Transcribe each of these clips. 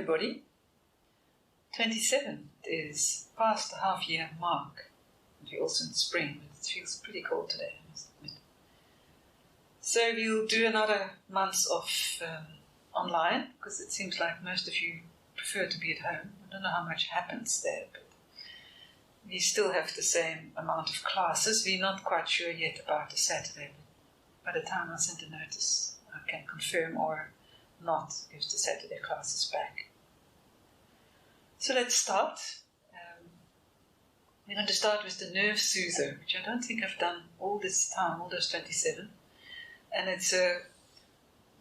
everybody. 27 is past the half-year mark. And we're also in spring, but it feels pretty cold today, I must admit. So we'll do another month of online, because it seems like most of you prefer to be at home. I don't know how much happens there, but we still have the same amount of classes. We're not quite sure yet about the Saturday, but by the time I send a notice, I can confirm or not if the Saturday class is back. So let's start. We're going to start with the nerve soother, which I don't think I've done all this time, all those 27. And it's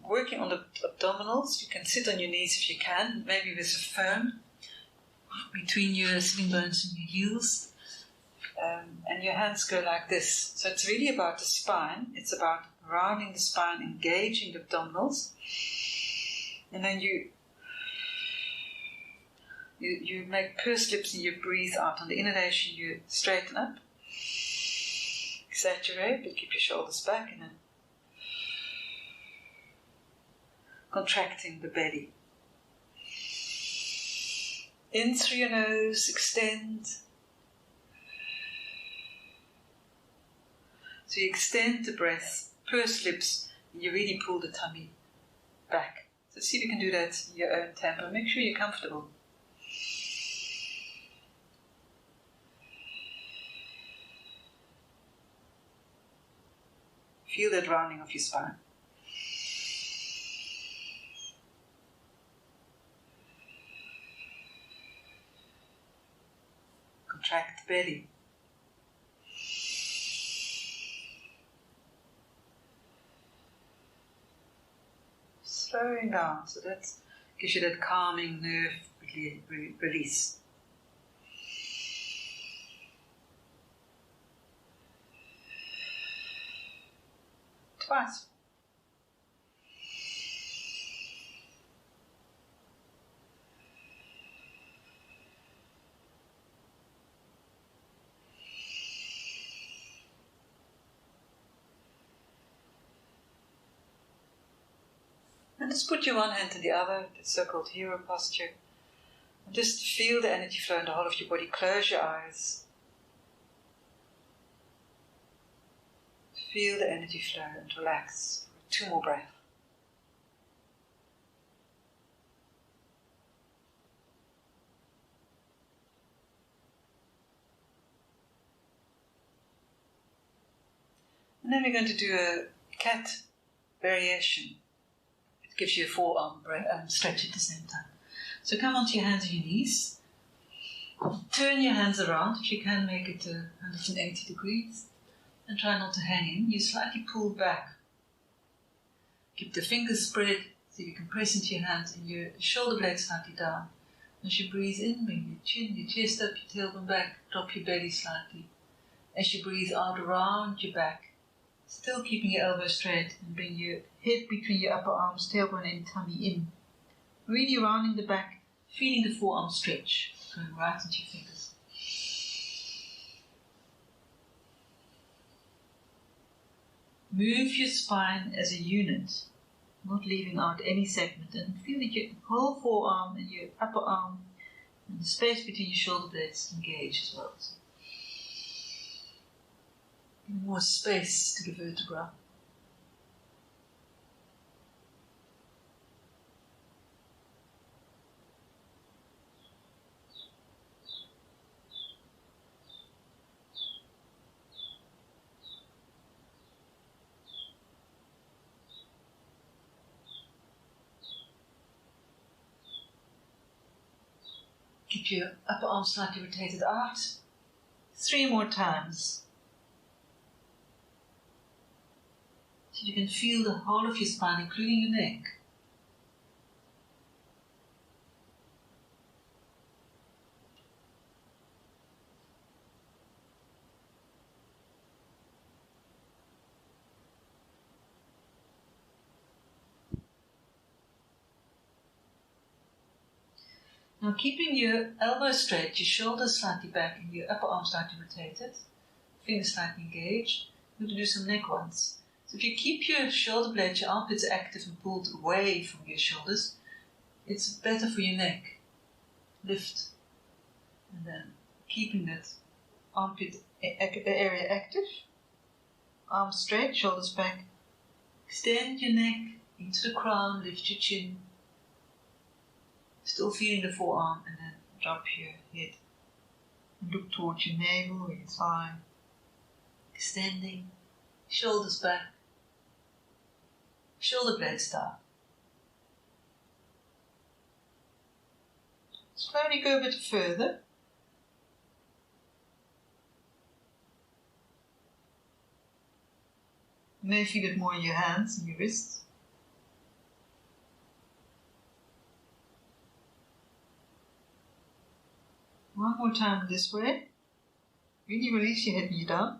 working on the abdominals. You can sit on your knees if you can, maybe with a foam between your sitting bones and your heels. And your hands go like this. So it's really about the spine. It's about rounding the spine, engaging the abdominals. And then you make pursed lips and you breathe out. On the inhalation, you straighten up, exaggerate, but keep your shoulders back, and then contracting the belly. In through your nose, extend. So you extend the breath, pursed lips, and you really pull the tummy back. So see if you can do that in your own tempo. Make sure you're comfortable. Feel that rounding of your spine. Contract the belly. Slowing down, so that gives you that calming nerve release. Twice. And just put your one hand to the other, the so-called hero posture. And just feel the energy flow in the whole of your body. Close your eyes. Feel the energy flow and relax for 2 more breaths. And then we're going to do a cat variation. It gives you a forearm stretch at the same time. So come onto your hands and your knees. Turn your hands around. If you can, make it 180 degrees. And try not to hang in. You slightly pull back. Keep the fingers spread so you can press into your hands and your shoulder blades slightly down. As you breathe in, bring your chin, your chest up, your tailbone back, drop your belly slightly. As you breathe out around your back, still keeping your elbows straight, and bring your head between your upper arms, tailbone and tummy in. Really rounding the back, feeling the forearm stretch, going right into your fingers. Move your spine as a unit, not leaving out any segment, and feel that your whole forearm and your upper arm and the space between your shoulder blades engage as well. So give more space to the vertebra. Keep your upper arm slightly rotated out. 3 more times. So you can feel the whole of your spine, including your neck. Now keeping your elbows straight, your shoulders slightly back and your upper arm slightly rotated, fingers slightly engaged, we're going to do some neck ones. So if you keep your shoulder blades, your armpits active and pulled away from your shoulders, it's better for your neck. Lift. And then keeping that armpit area active. Arms straight, shoulders back. Extend your neck into the crown, lift your chin. Still feeling the forearm, and then drop your head. And look towards your navel or your thigh. Extending, shoulders back. Shoulder blades down. Slowly go a bit further. You may feel it more in your hands and your wrists. One more time this way. Really release your head knee down.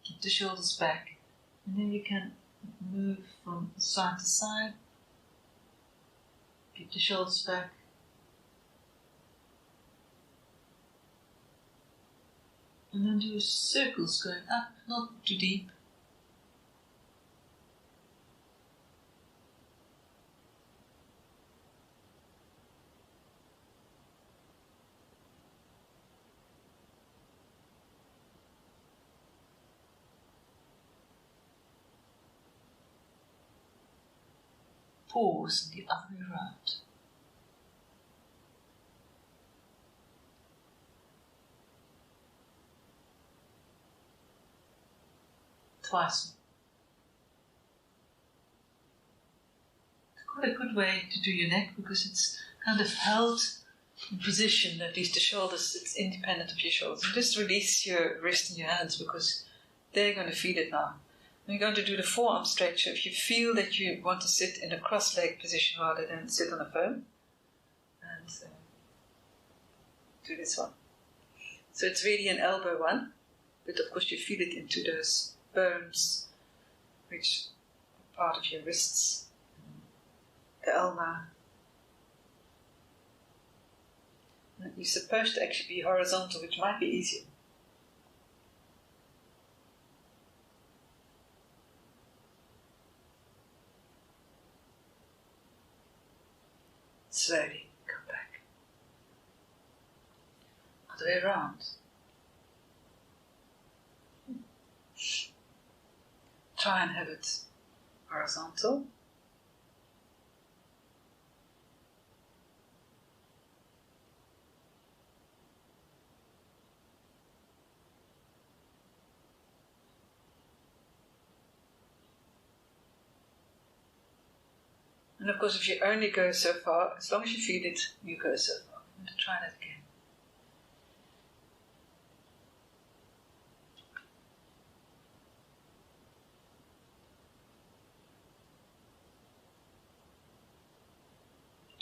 Keep the shoulders back. And then you can move from side to side. Keep the shoulders back. And then do circles going up, not too deep. Pause the other way around. Twice. It's quite a good way to do your neck because it's kind of held in position, at least the shoulders, it's independent of your shoulders. And just release your wrist and your hands because they're going to feel it now. And you're going to do the forearm stretch. So if you feel that you want to sit in a cross-leg position rather than sit on a foam, and do this one. So it's really an elbow one, but of course you feel it into those bones, which are part of your wrists, the ulna. And you're supposed to actually be horizontal, which might be easier. Slowly come back. Other way around. Try and have it horizontal. And of course, if you only go so far, as long as you feel it, you go so far. I'm going to try that again.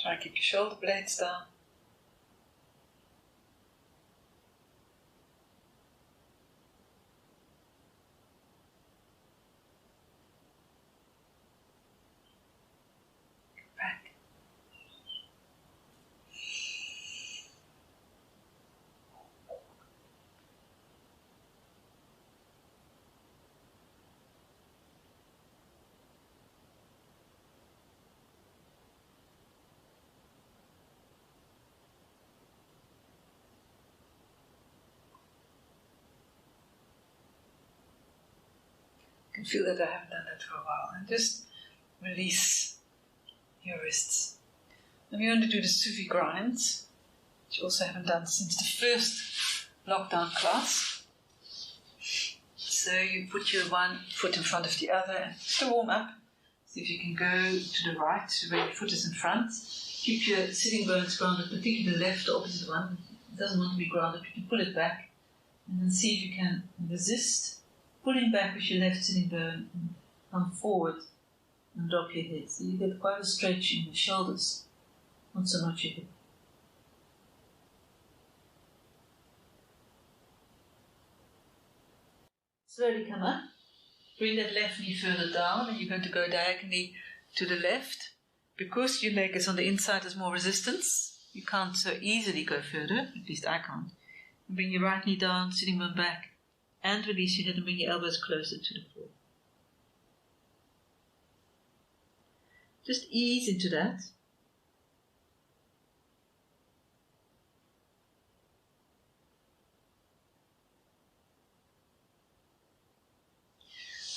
Try and keep your shoulder blades down. Back. I can feel that I haven't done that for a while. And just release your wrists. And we're going to do the Sufi grinds, which you also haven't done since the first lockdown class. So you put your one foot in front of the other and to warm up. See if you can go to the right, where your foot is in front. Keep your sitting bones grounded, particularly the left, the opposite one. It doesn't want to be grounded, you can pull it back. And then see if you can resist pulling back with your left sitting bone and come forward and drop your head. So you get quite a stretch in your shoulders, not so much your hip. Slowly come up. Bring that left knee further down and you're going to go diagonally to the left. Because your leg is on the inside, there's more resistance. You can't so easily go further, at least I can't. And bring your right knee down, sitting bone back, and release your head and bring your elbows closer to the floor. Just ease into that.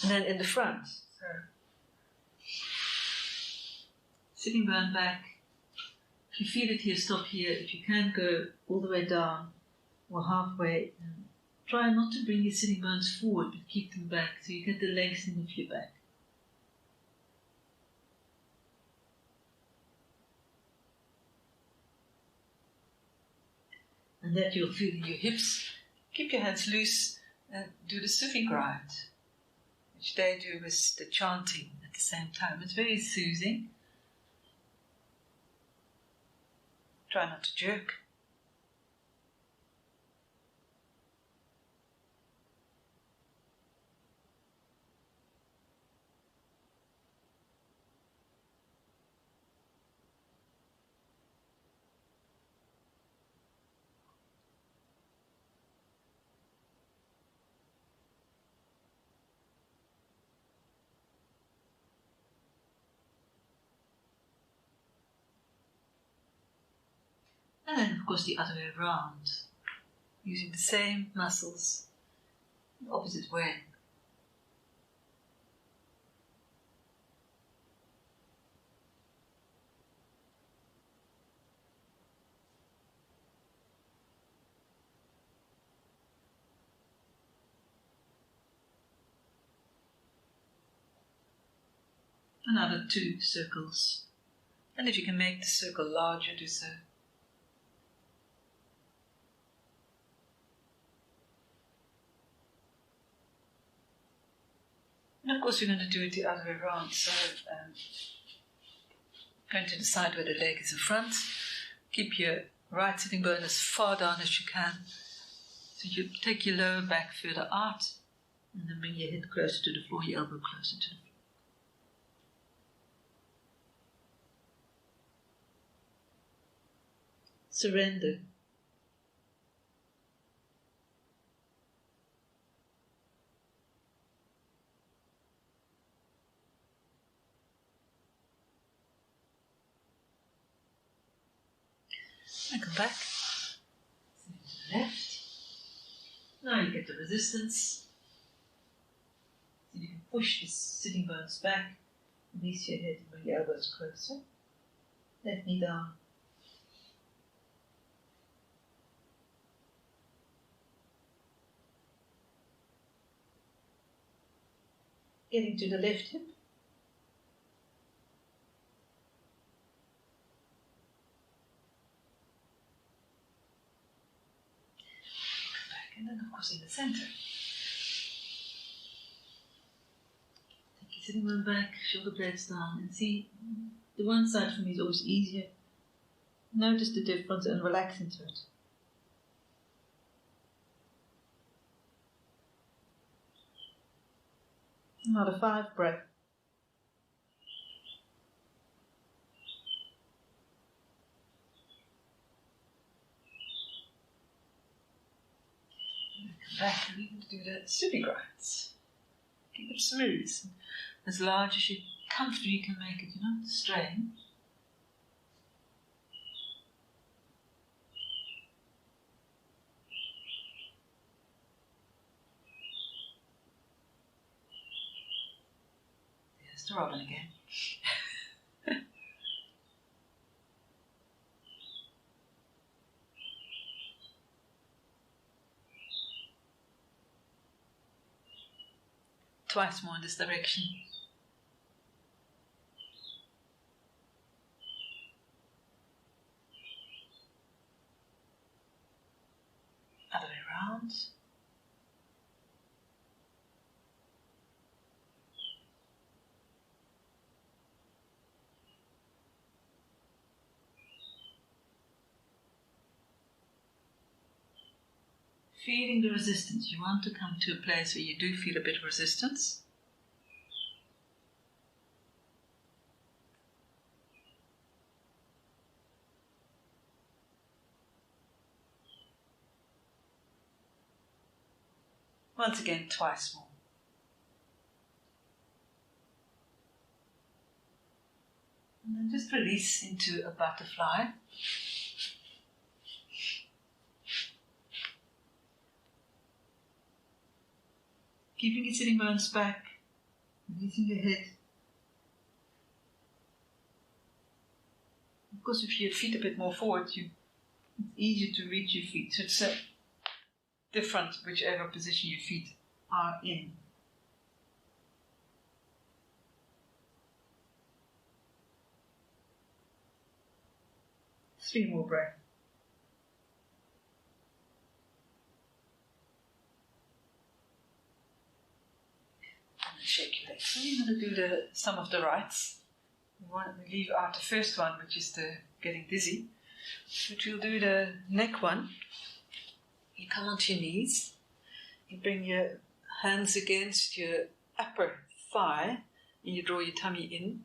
And then in the front, so sitting bone back. If you feel it here, stop here. If you can, go all the way down or halfway. And try not to bring your sitting bones forward, but keep them back so you get the lengthening of your back. And that you'll feel in your hips. Keep your hands loose and do the Sufi grind, which they do with the chanting at the same time. It's very soothing. Try not to jerk. And then, of course, the other way around, using the same muscles, the opposite way. Another 2 circles. And if you can make the circle larger, do so. And of course we're going to do it the other way around, so going to decide where the leg is in front. Keep your right sitting bone as far down as you can. So you take your lower back further out, and then bring your head closer to the floor, your elbow closer to the floor. Surrender. And come back. To the left. Now you get the resistance. So you can push the sitting bones back, release your head and bring your elbows closer. Left knee down. Getting to the left hip. And then, of course, in the center. Take your sitting bone back, shoulder blades down, and see, the one side for me is always easier. Notice the difference and relax into it. Another 5 breath. Back and we can do the Sufi grinds. Keep it smooth, as large as you comfortably can make it, you know, strain. There's the robin again. Twice more in this direction. Other way around. Feeling the resistance. You want to come to a place where you do feel a bit of resistance. Once again, twice more. And then just release into a butterfly. Keeping your sitting bones back, releasing your head. Of course, if your feet a bit more forward, it's easier to reach your feet. So it's different whichever position your feet are in. Three more breaths. And then shake your legs. So you're going to do some of the rights. We want to leave out the first one, which is the getting dizzy. But we'll do the neck one. You come onto your knees. You bring your hands against your upper thigh, and you draw your tummy in.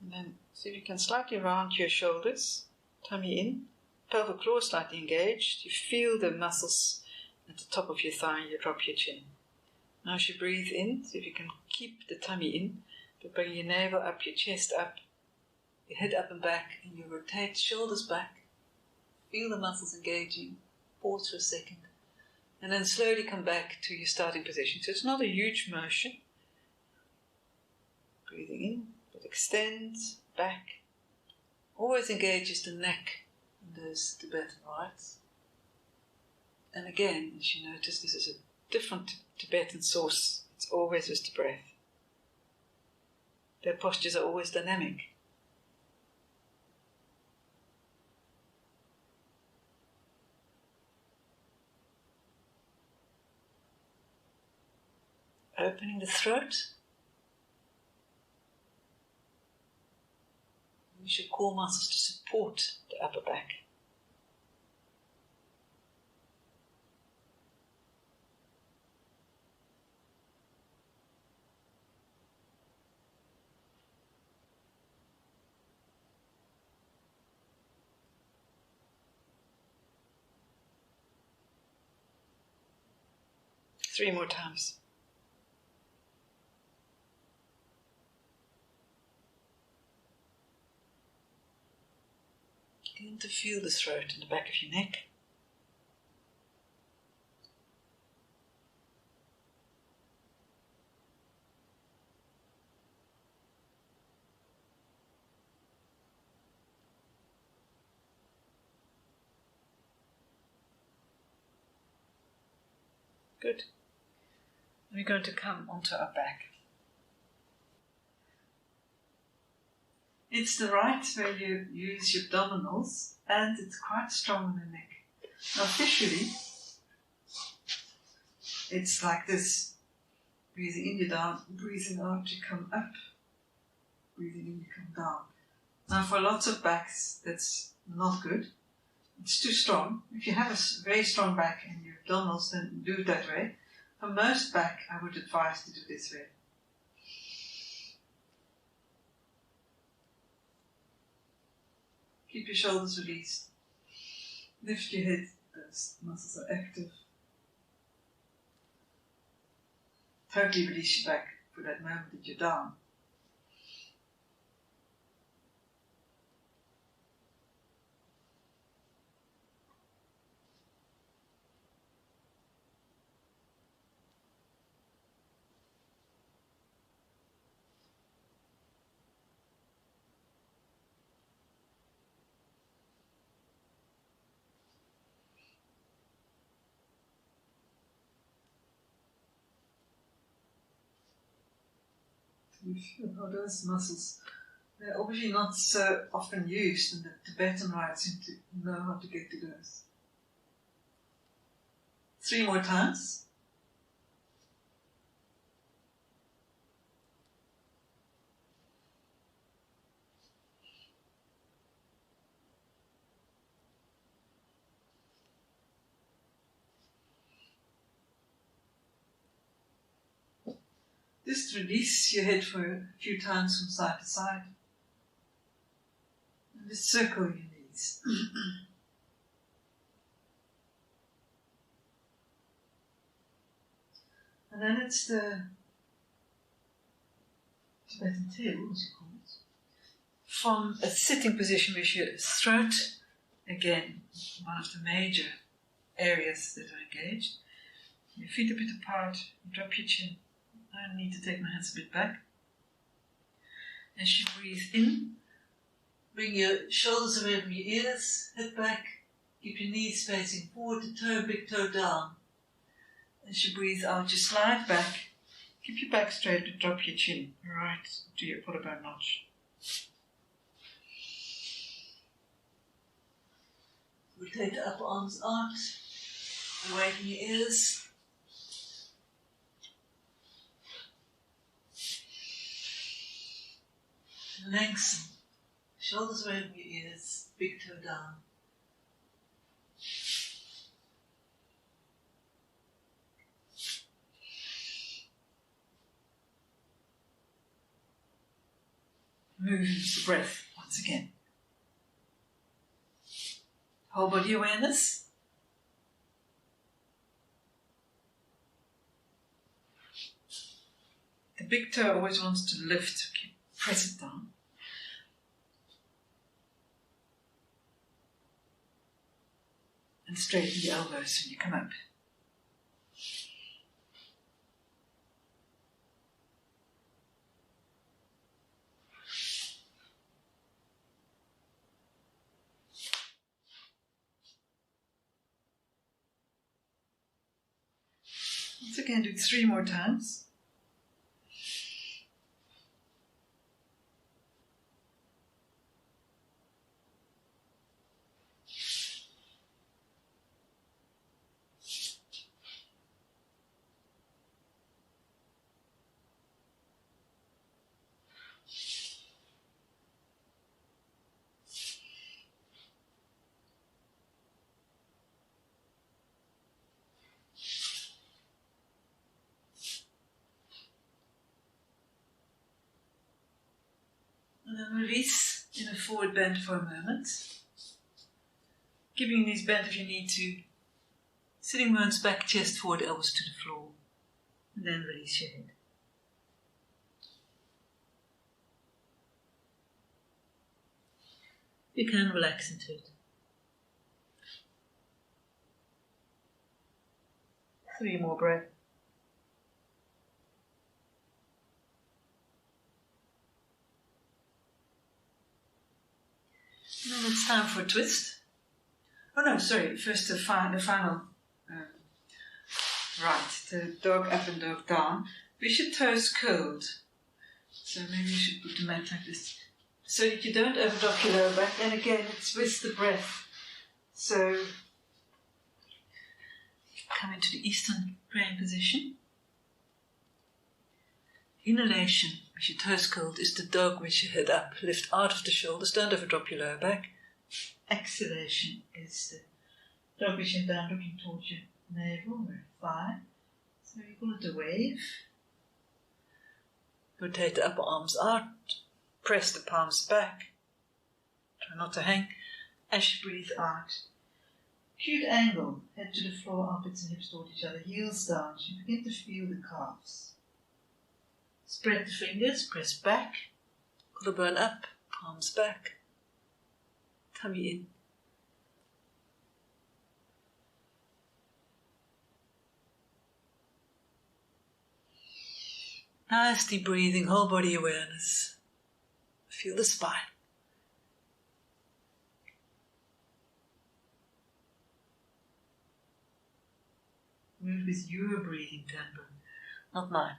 And then see if you can slightly round your shoulders. Tummy in, pelvic floor slightly engaged. You feel the muscles at the top of your thigh and you drop your chin. Now as you breathe in, see if you can keep the tummy in, but bring your navel up, your chest up, your head up and back, and you rotate shoulders back. Feel the muscles engaging. Pause for a second. And then slowly come back to your starting position. So it's not a huge motion. Breathing in, but extends back. Always engages the neck in those Tibetan rites. And again, as you notice, this is a different Tibetan source. It's always with the breath. Their postures are always dynamic. Opening the throat. Use your core muscles to support the upper back. Three more times. Begin to feel the throat in the back of your neck. Good. We're going to come onto our back. It's the right where you use your abdominals, and it's quite strong in the neck. Now visually, it's like this. Breathing in, you down, breathing out, you come up. Breathing in, you come down. Now for lots of backs, that's not good. It's too strong. If you have a very strong back in your abdominals, then do it that way. For most back, I would advise to do this way. Keep your shoulders released. Lift your head, those muscles are active. Totally release your back for that moment that you're down. You feel how those muscles, they're obviously not so often used, and the Tibetan rites seem to know how to get to those. 3 more times. Just release your head for a few times from side to side. And just circle your knees. And then it's the Tibetan tail, as you call it. from a sitting position with your throat, again, one of the major areas that are engaged. Your feet a bit apart, drop your chin. I need to take my hands a bit back. As you breathe in, bring your shoulders away from your ears, head back, keep your knees facing forward, the toe, big toe down. As you breathe out, you slide back, keep your back straight, but drop your chin right to your collarbone notch. Rotate the upper arms out, away from your ears. Lengthen, shoulders away from your ears, big toe down. Move the breath once again. Whole body awareness. The big toe always wants to lift, press it down. And straighten the elbows when you come up. Once again, do it 3 more times. And then release in a forward bend for a moment. Keeping knees bent if you need to. Sitting bones back, chest forward, elbows to the floor. And then release your head. You can relax into it. 3 more breaths. Now it's time for a twist. Oh no, sorry, first the final. Right, the dog up and dog down. With your toes curled. So maybe you should put the mat like this. So that you don't overdrop your lower back. And again, it's with the breath. So, come into the Eastern praying position. Inhalation, with your toes curled, is the dog with your head up. Lift out of the shoulders, don't overdrop your lower back. Exhalation is the dog with your head down, looking towards your navel or thigh. So you call it a wave. Rotate the upper arms out. Press the palms back. Try not to hang. As you breathe out. Acute angle. Head to the floor, armpits and hips toward each other. Heels down. So you begin to feel the calves. Spread the fingers, press back, collarbone up, palms back, tummy in. Nice deep breathing, whole body awareness. Feel the spine. Move with your breathing tempo, not mine.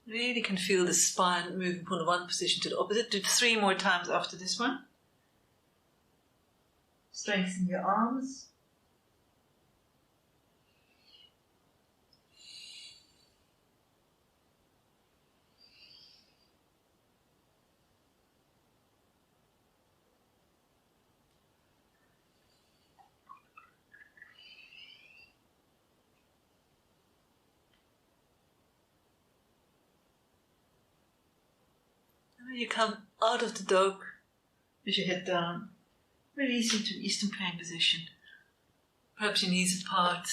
Really can feel the spine moving from the one position to the opposite. Do 3 more times after this one. Strengthen your arms. When you come out of the dog, with your head down, release into an Eastern Crane position. Perhaps your knees apart.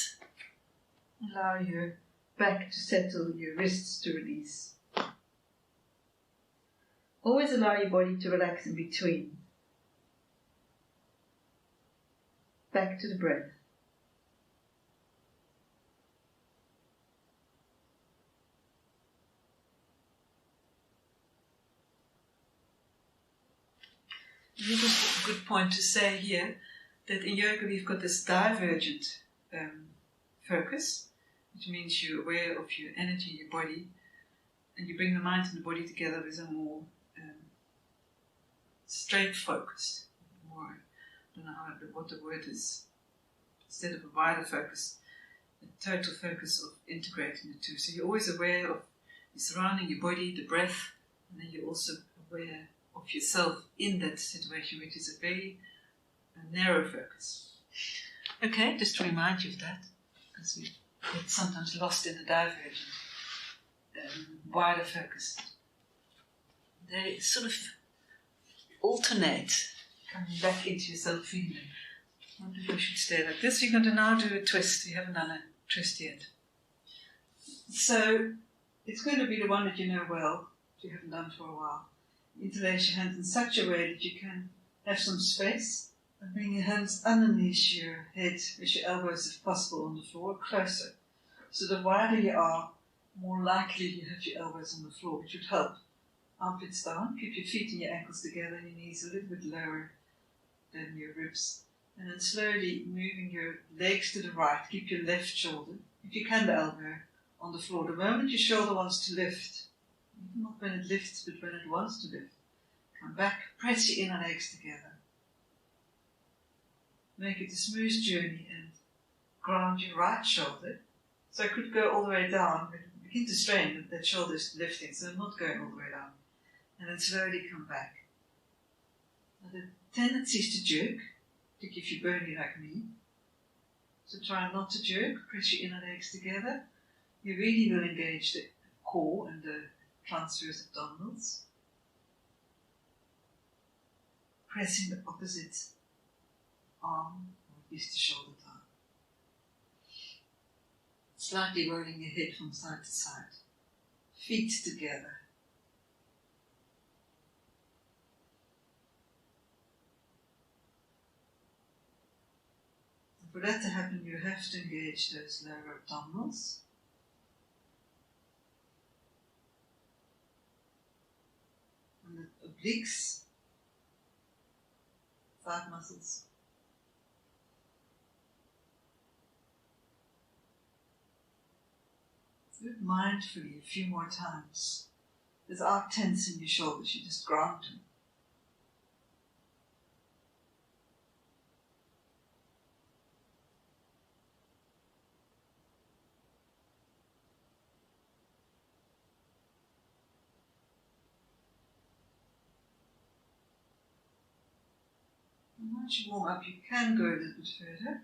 Allow your back to settle, your wrists to release. Always allow your body to relax in between. Back to the breath. This is a good point to say here, that in yoga we've got this divergent focus, which means you're aware of your energy, your body, and you bring the mind and the body together with a more straight focus, more, I don't know what the word is, instead of a wider focus, a total focus of integrating the two. So you're always aware of your surrounding, your body, the breath, and then you're also aware of yourself in that situation, which is a very narrow focus. Okay, just to remind you of that, because we get sometimes lost in the divergent, wider focus. They sort of alternate, coming back into yourself feeling. I wonder if I should stay like this. You're going to now do a twist. You haven't done a twist yet. So it's going to be the one that you know well, that you haven't done for a while. Interlace your hands in such a way that you can have some space and bring your hands underneath your head with your elbows, if possible, on the floor, closer. So the wider you are, more likely you have your elbows on the floor, which would help. Armpits down, keep your feet and your ankles together, and your knees a little bit lower than your ribs. And then slowly moving your legs to the right, keep your left shoulder, if you can, the elbow on the floor. The moment your shoulder wants to lift, not when it lifts, but when it wants to lift, come back, press your inner legs together. Make it a smooth journey and ground your right shoulder. So I could go all the way down, but begin to strain, that shoulder is lifting, so I'm not going all the way down. And then slowly come back. Now the tendency is to jerk, particularly if you're bony like me. So try not to jerk, press your inner legs together. You really will engage the core and the transverse abdominals. Pressing the opposite arm, or at least the shoulder down. Slightly rolling your head from side to side. Feet together. And for that to happen, you have to engage those lower abdominals. And the obliques, thigh muscles. Do it mindfully a few more times. Without tensing your shoulders, you just ground them. And once you warm up, you can go a little bit further.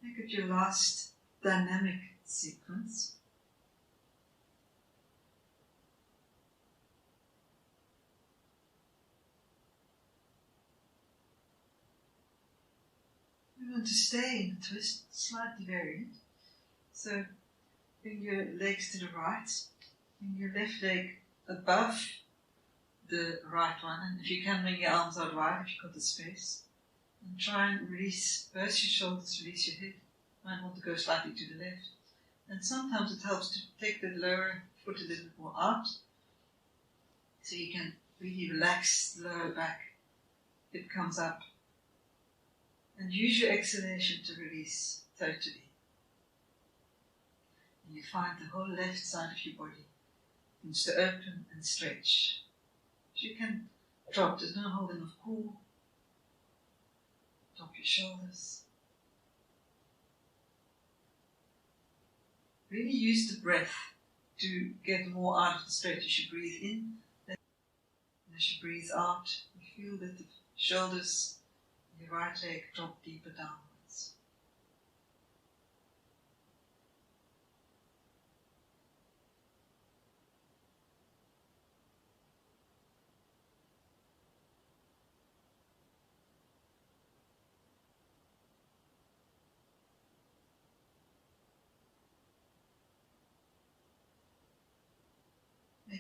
Make it your last dynamic sequence. You want to stay in the twist, slightly varied. So bring your legs to the right, bring your left leg above the right one, and if you can, bring your arms out wide if you've got the space. And try and release both your shoulders, release your head. You might want to go slightly to the left. And sometimes it helps to take the lower foot a little bit more out, so you can really relax the lower back. It comes up. And use your exhalation to release totally. And you find the whole left side of your body begins to open and stretch. So you can drop, there's no holding of core. Drop your shoulders. Really use the breath to get more out of the stretch. As you breathe in, and as you breathe out, you feel that the shoulders, your right leg drop deeper downwards.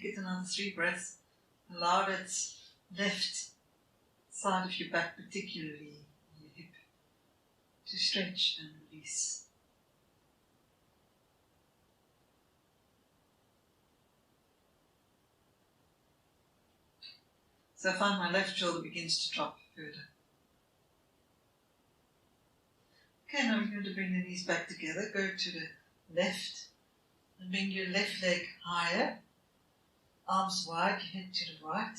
Make it another 3 breaths. Allow that left side of your back, particularly your hip, to stretch and release. So I find my left shoulder begins to drop further. Okay, now we're going to bring the knees back together. Go to the left and bring your left leg higher. Arms wide, your head to the right.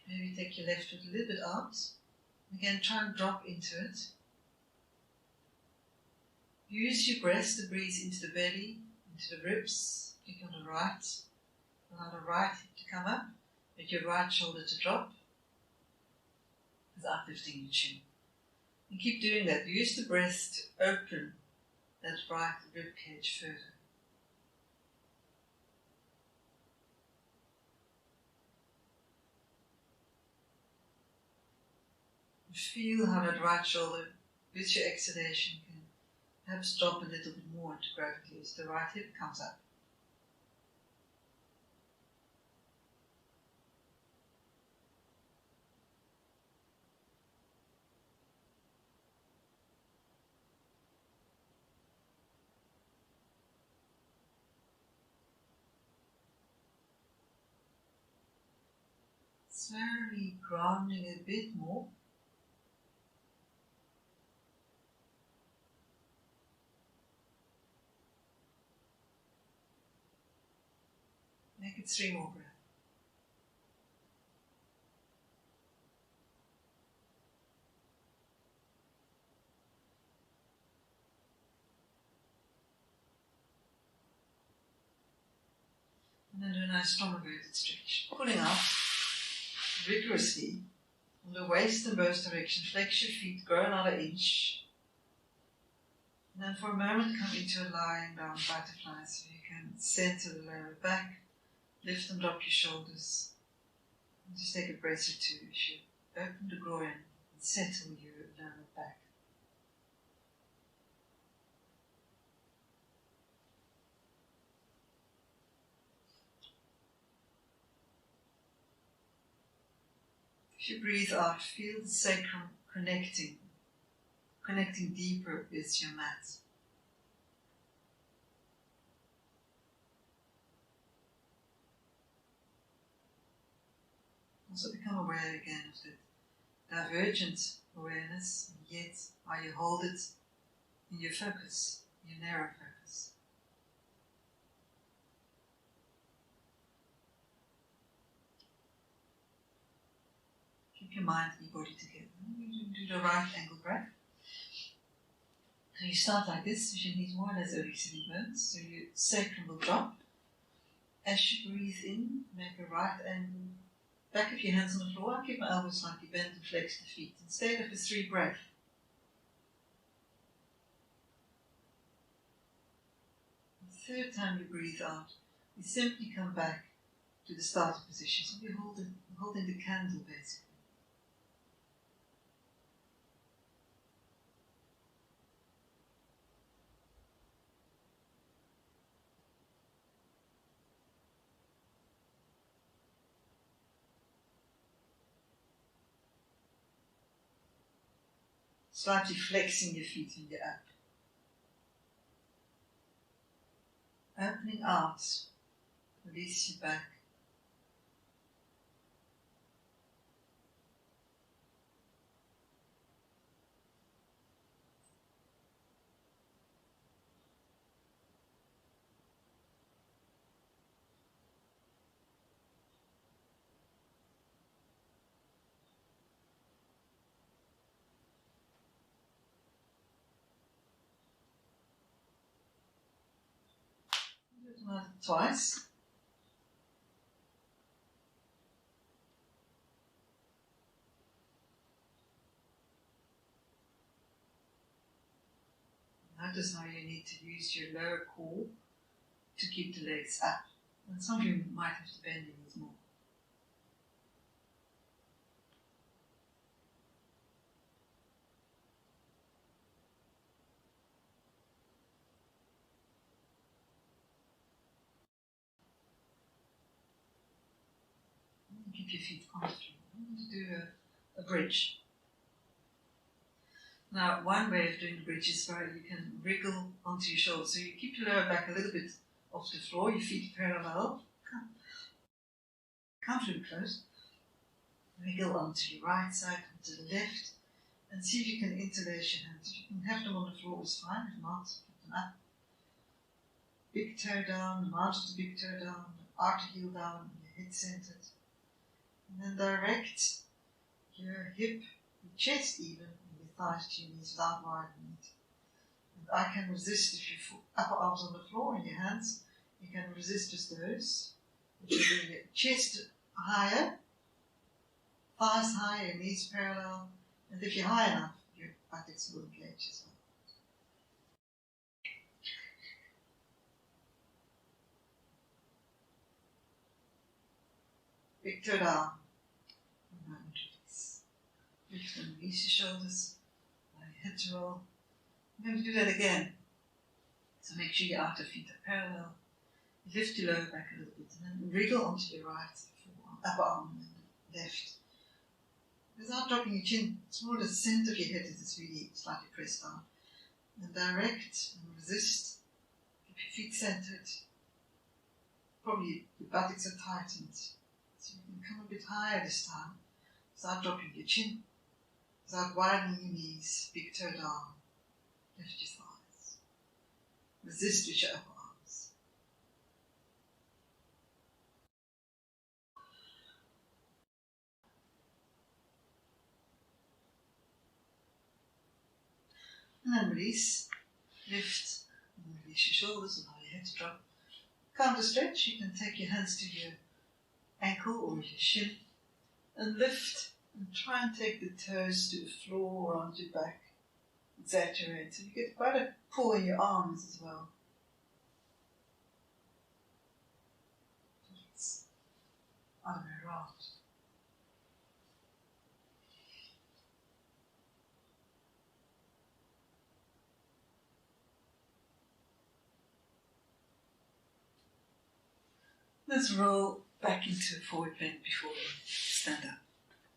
Maybe take your left foot a little bit out. Again, try and drop into it. Use your breath to breathe into the belly, into the ribs. Kick on the right. Allow the right hip to come up, with your right shoulder to drop, without lifting your chin. And keep doing that. Use the breath to open that right rib cage further. And feel how that right shoulder, with your exhalation, can perhaps drop a little bit more into gravity as the right hip comes up. Slowly grounding a bit more. Make it 3 more breaths. And then do a nice strong inverted stretch. Pulling up vigorously from the waist in both directions. Flex your feet, grow another inch. And then for a moment come into a lying down butterfly so you can center the lower back, lift and drop your shoulders. And just take a breath or 2 as you open the groin and settle your lower back. As you breathe out, feel the sacrum connecting deeper with your mat. Also become aware again of that divergent awareness, and yet how you hold it in your focus, your narrow focus. Keep your mind and your body together. You do the right angle breath. So you start like this, with your knees more or less over sitting bones, so your sacrum will drop. As you breathe in, make a right angle. Back of your hands on the floor, I keep my elbows slightly bent and flex the feet. And stay there for 3 breaths. The 3rd time you breathe out, you simply come back to the starting position. So we're holding the candle basically. Slightly flexing your feet when you're up. Opening out, release your back. Do it another twice. Notice how you need to use your lower core to keep the legs up. And some of you might have to bend your knees more. keep your feet on the floor. I'm going to do a bridge. Now, one way of doing a bridge is where you can wriggle onto your shoulders. So you keep your lower back a little bit off the floor, your feet parallel, comfortably close. Wriggle onto your right side, onto the left, and see if you can interlace your hands. If you can have them on the floor, it's fine. If not, put them up. Big toe down, the march of the big toe down, the outer heel down, and your head centered. And then direct your hip, your chest even, and your thighs to your knees without widening it. And I can resist if you put upper arms on the floor and your hands. You can resist just those. Which will bring your chest higher, thighs higher, knees parallel. And if you're high enough, your buttocks will engage as well. Big toe down. And then release. Lift and release your shoulders. Allow your head to roll. I'm going to do that again. So make sure your outer feet are parallel. Lift your lower back a little bit and then wriggle onto your right forearm, upper arm and then left. Without dropping your chin, it's more the center of your head is really slightly pressed down. And direct and resist. Keep your feet centered. Probably your buttocks are tightened. So you can come a bit higher this time without dropping your chin, without widening your knees, big toe down, lift your thighs. Resist with your upper arms. And then release, lift, and release your shoulders, allow your head to drop. Counter stretch, you can take your hands to your ankle or your shin and lift and try and take the toes to the floor or onto your back. Exaggerate. So you get quite a pull in your arms as well. It's other way around. Let's roll back into a forward bend before we stand up.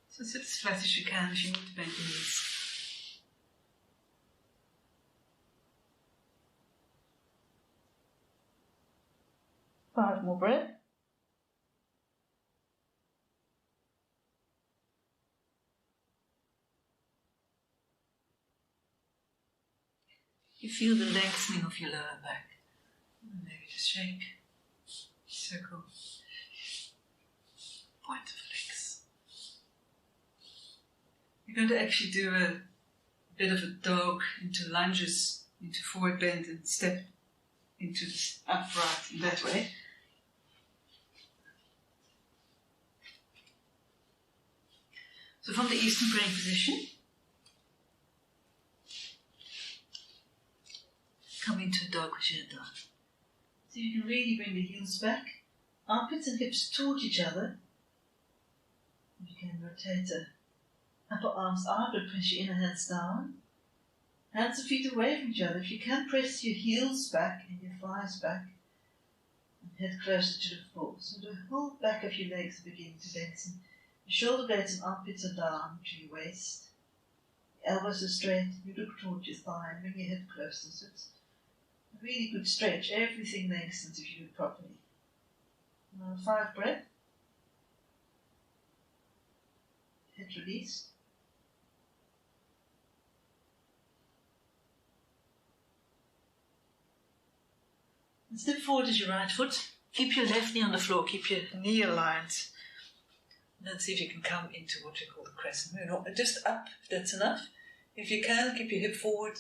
So sit as flat as you can if you need to bend your knees. Five more breath. You feel the lengthening of your lower back. And maybe just shake, circle, point of legs. You're going to actually do a bit of a dog into lunges, into forward bend and step into the upright in that way. So from the Eastern praying position, come into a dog with your head down. So you can really bring the heels back, armpits and hips towards each other. You can rotate the upper arms out, but press your inner hands down. Hands and feet away from each other. If you can, press your heels back and your thighs back and head closer to the floor. So the whole back of your legs are beginning to lengthen. Your shoulder blades and armpits are down to your waist. Your elbows are straight. You look towards your thigh and bring your head closer. So it's a really good stretch. Everything lengthens if you do it properly. Now 5 breaths. Head released. And step forward as your right foot. Keep your left knee on the floor. Keep your knee aligned. And then see if you can come into what we call the crescent moon. Or just up, if that's enough. If you can, keep your hip forward.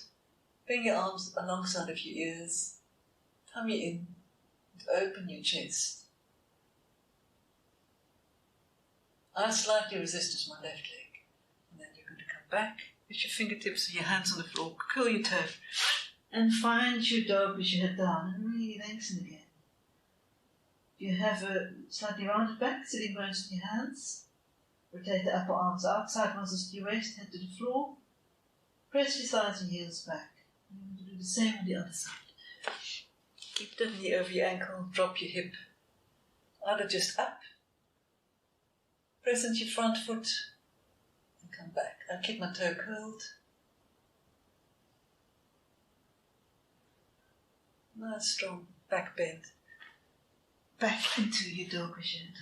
Bring your arms alongside of your ears. Tummy in. And open your chest. I slightly resist as my left leg. And then you're going to come back with your fingertips and your hands on the floor. Curl your toe. And find your dog with your head down and really lengthen again. You have a slightly rounded back, sitting bones in your hands. Rotate the upper arms outside, muscles to your waist, head to the floor. Press your thighs and heels back. You're going to do the same on the other side. Keep the knee over your ankle, drop your hip. Either just up Press into your front foot and come back. I'll keep my toe curled. Nice strong back bend. Back into your dog crescendo.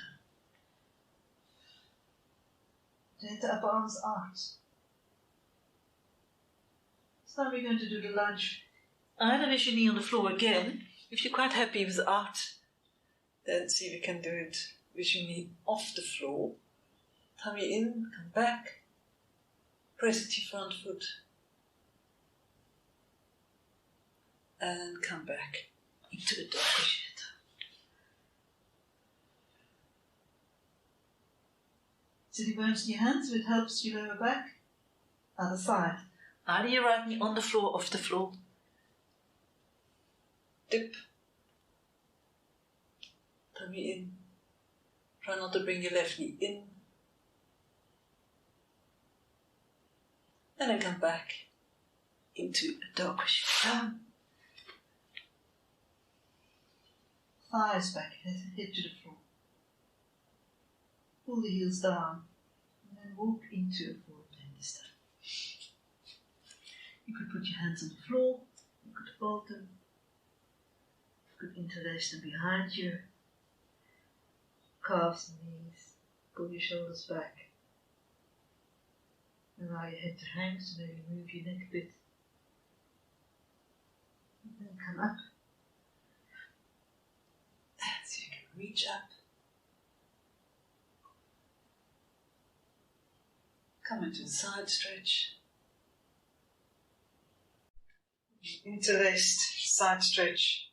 Let the upper arms out. So now we're going to do the lunge. Either with your knee on the floor again. If you're quite happy without, then see if you can do it with your knee off the floor. Tummy in, come back. Press at your front foot. And come back into the dog crescendo. Sitting bones in your hands, so it helps your lower back. Other side. Either your right knee on the floor, off the floor. Dip. Tummy in. Try not to bring your left knee in. And then come back into a dog crescendo. Thighs back, head to the floor. Pull the heels down and then walk into a forward bend this time. You could put your hands on the floor, you could fold them, you could interlace them behind your calves and knees, pull your shoulders back. Allow your head to hang, so maybe move your neck a bit. And then come up. So you can reach up. Come into the side stretch. Interlaced side stretch.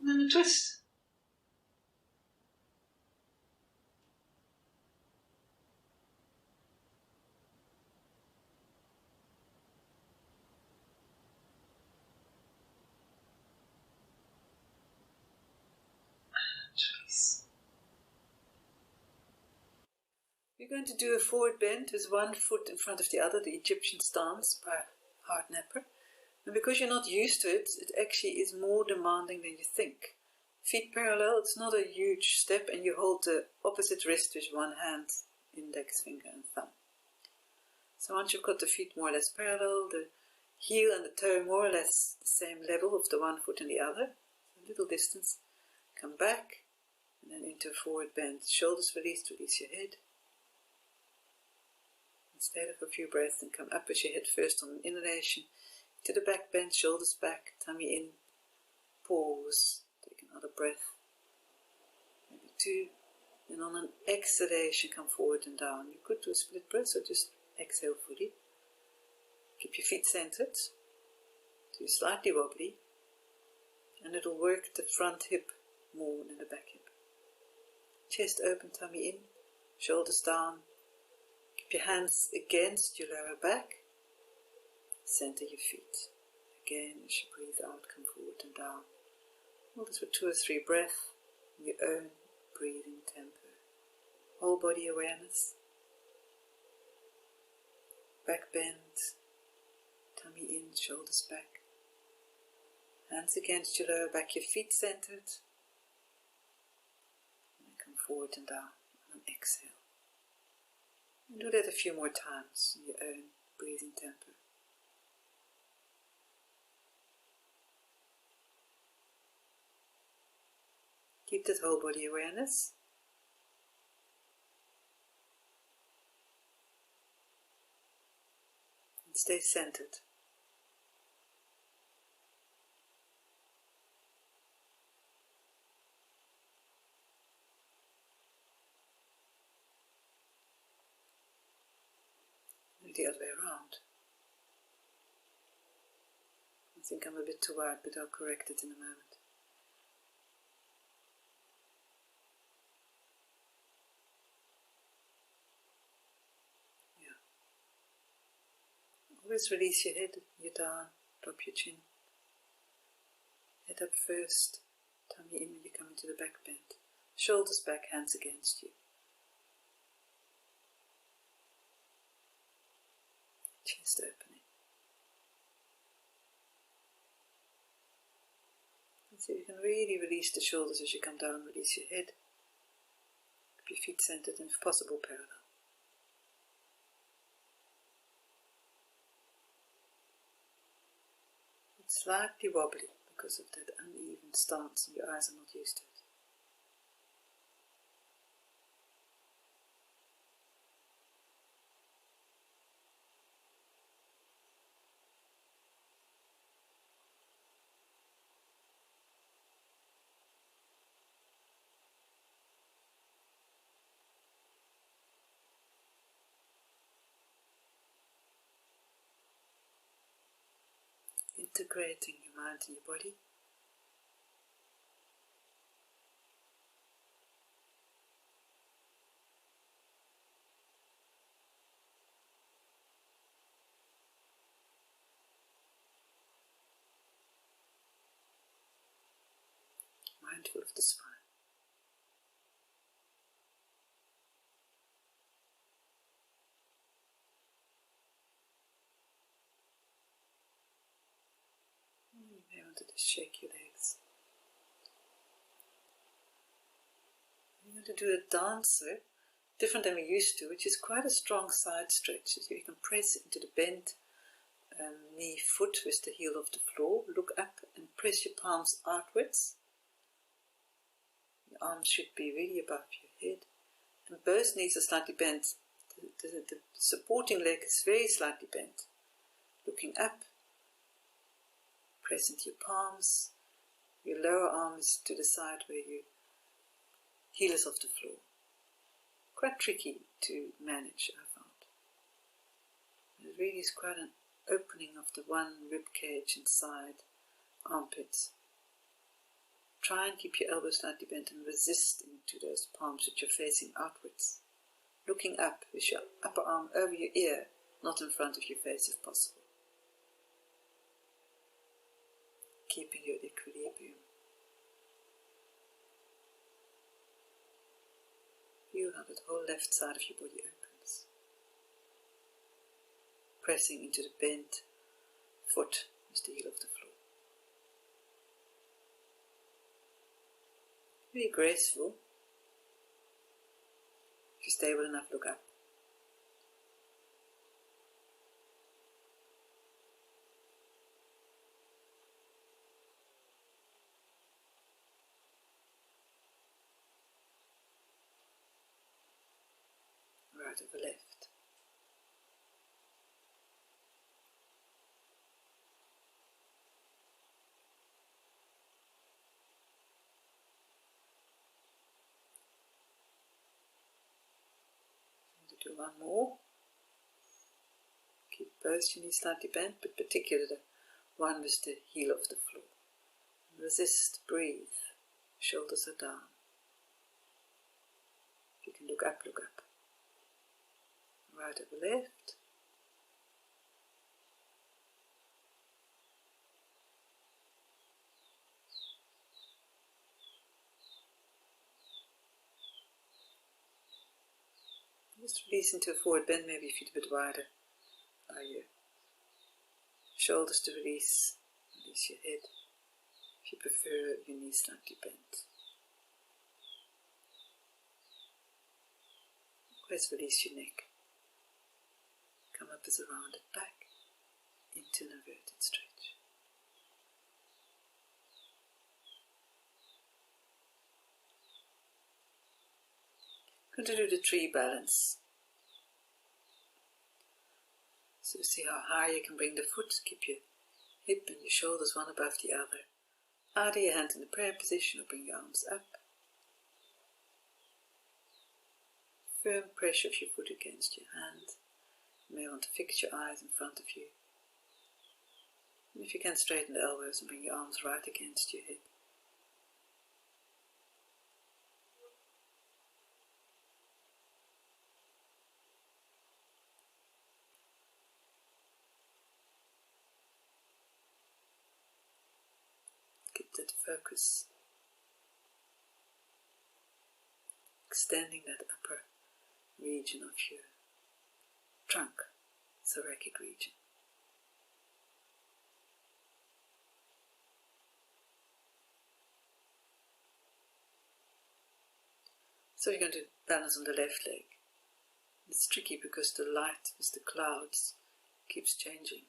And then a twist. We're going to do a forward bend with one foot in front of the other, the Egyptian stance by Hard Napper. And because you're not used to it, it actually is more demanding than you think. Feet parallel, it's not a huge step, and you hold the opposite wrist with one hand, index finger and thumb. So once you've got the feet more or less parallel, the heel and the toe more or less the same level of the one foot and the other, a little distance, come back, and then into a forward bend. Shoulders released, release your head. Stay there for a few breaths and come up with your head first on an inhalation. To the back bend, shoulders back, tummy in, pause, take another breath, maybe two, and on an exhalation come forward and down. You could do a split breath, so just exhale fully. Keep your feet centered, do slightly wobbly, and it'll work the front hip more than the back hip. Chest open, tummy in, shoulders down. Keep your hands against your lower back. Center your feet. Again, as you breathe out, come forward and down. Hold this for 2 or 3 breaths in your own breathing tempo. Whole body awareness. Back bend. Tummy in, shoulders back. Hands against your lower back, your feet centered. And come forward and down. And exhale. And do that a few more times in your own breathing tempo. Keep that whole body awareness. And stay centered. The other way around. I think I'm a bit too wide, but I'll correct it in a moment. Yeah. Always release your head, your down, drop your chin. Head up first, tummy in when you come into the back bend. Shoulders back, hands against you. Chest opening. So you can really release the shoulders as you come down, release your head. Keep your feet centered and if possible parallel. It's slightly wobbly because of that uneven stance and your eyes are not used to it. Integrating your mind and your body. Mindful of the spine. You may want to just shake your legs. You're going to do a dancer, different than we used to, which is quite a strong side stretch. So you can press into the bent knee foot with the heel of the floor, look up and press your palms outwards. Your arms should be really above your head. And both knees are slightly bent. The supporting leg is very slightly bent. Looking up, press into your palms. Your lower arm is to the side where your heel is off the floor. Quite tricky to manage, I found. It really is quite an opening of the one rib cage inside armpits. Try and keep your elbows slightly bent and resist into those palms which are facing outwards. Looking up with your upper arm over your ear, not in front of your face if possible. Keeping your equilibrium. Feel how the whole left side of your body opens. Pressing into the bent foot with the heel of the floor. Very graceful. If you're stable enough, look up. Right over left. Do one more. Keep both your knees slightly bent, but particularly the one with the heel of the floor. Resist, breathe. Shoulders are down. If you can look up, look up. Right over left. Just release into a forward bend, maybe your feet a bit wider. Allow your shoulders to release. Release your head. If you prefer, your knees slightly bent. Always release your neck. Come up as a rounded back into an inverted stretch. I'm going to do the tree balance. So see how high you can bring the foot. Keep your hip and your shoulders one above the other. Either your hand in the prayer position or bring your arms up. Firm pressure of your foot against your hand. You may want to fix your eyes in front of you. And if you can, straighten the elbows and bring your arms right against your hip. Keep that focus. Extending that upper region of your trunk, thoracic region. So you're going to balance on the left leg. It's tricky because the light with the clouds keeps changing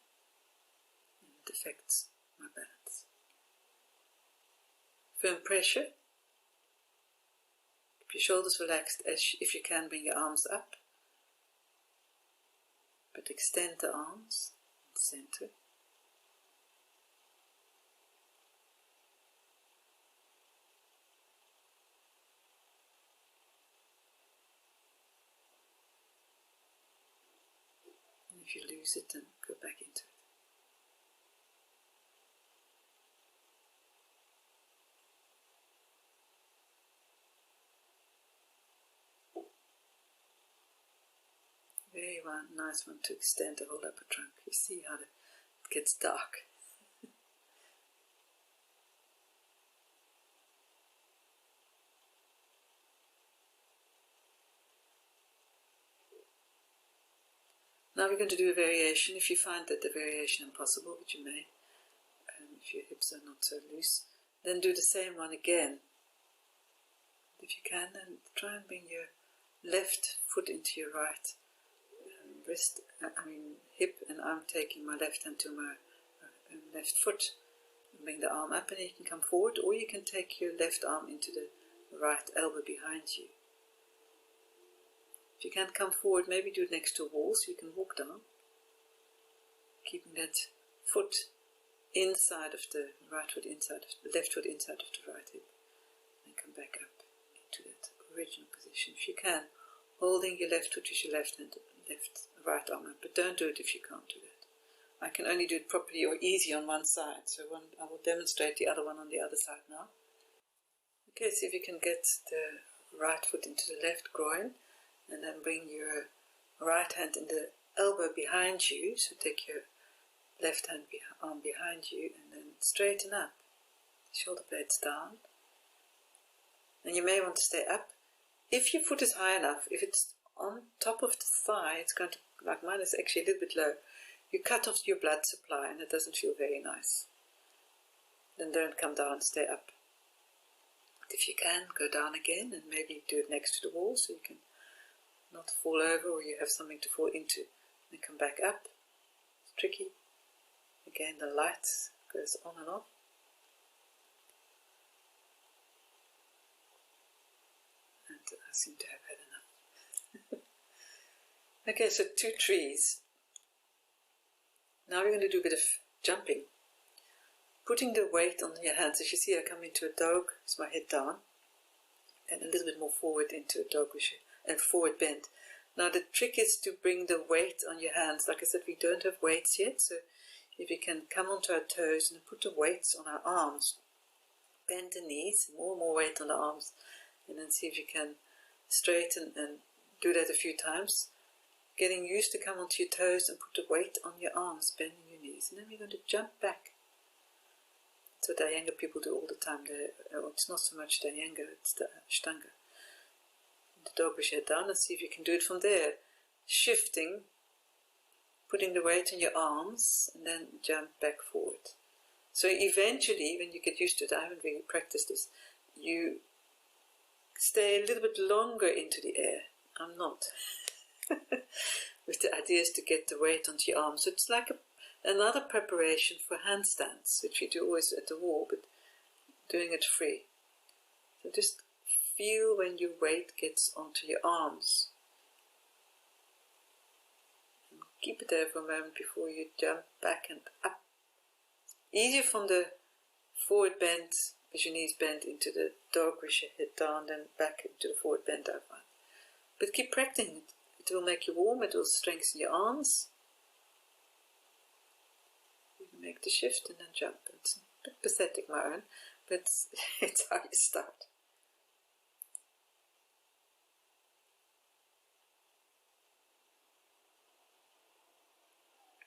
and it affects my balance. Firm pressure. Keep your shoulders relaxed. If you can, bring your arms up, but extend the arms in the center. And if you lose it, then go back into it. Very nice one to extend the whole upper trunk. You see how it gets dark. Now we're going to do a variation. If you find that the variation impossible, which you may, if your hips are not so loose, then do the same one again. If you can, then try and bring your left foot into your right hip, and I'm taking my left hand to my left foot and bring the arm up, and you can come forward, or you can take your left arm into the right elbow behind you. If you can't come forward, maybe do it next to a wall so you can walk down, keeping that foot inside of the right foot, inside of the left foot, inside of the right hip, and come back up into that original position. If you can, holding your left foot with your left hand, right arm up, but don't do it if you can't do that. I can only do it properly or easy on one side, so I will demonstrate the other one on the other side now. Okay, see if you can get the right foot into the left groin, and then bring your right hand in the elbow behind you, so take your left hand arm behind you, and then straighten up, shoulder blades down, and you may want to stay up. If your foot is high enough, if it's on top of the thigh, it's going to, like mine is actually a little bit low, you cut off your blood supply and it doesn't feel very nice. Then don't come down, stay up. But if you can, go down again and maybe do it next to the wall so you can not fall over or you have something to fall into. Then come back up. It's tricky. Again, the light goes on and off. And I seem to have had enough. Okay, so 2 trees. Now we're going to do a bit of jumping. Putting the weight on your hands. As you see, I come into a dog, with my head down, and a little bit more forward into a dog and forward bend. Now the trick is to bring the weight on your hands. Like I said, we don't have weights yet, so if we can come onto our toes and put the weights on our arms, bend the knees, more and more weight on the arms, and then see if you can straighten and do that a few times. Getting used to come onto your toes and put the weight on your arms, bending your knees. And then we're going to jump back. That's what the younger people do all the time. It's not so much the younger, it's the Ashtanga. The dog with your head down, and see if you can do it from there. Shifting, putting the weight on your arms, and then jump back forward. So eventually, when you get used to it, I haven't really practiced this, you stay a little bit longer into the air. I'm not. With the idea is to get the weight onto your arms. So it's like another preparation for handstands, which we do always at the wall, but doing it free. So just feel when your weight gets onto your arms. And keep it there for a moment before you jump back and up. Easier from the forward bend, with your knees bent, into the dog with your head down, then back into the forward bend, I find. But keep practicing it. It will make you warm, it will strengthen your arms. You can make the shift and then jump. It's a bit pathetic, my own, but it's how you start.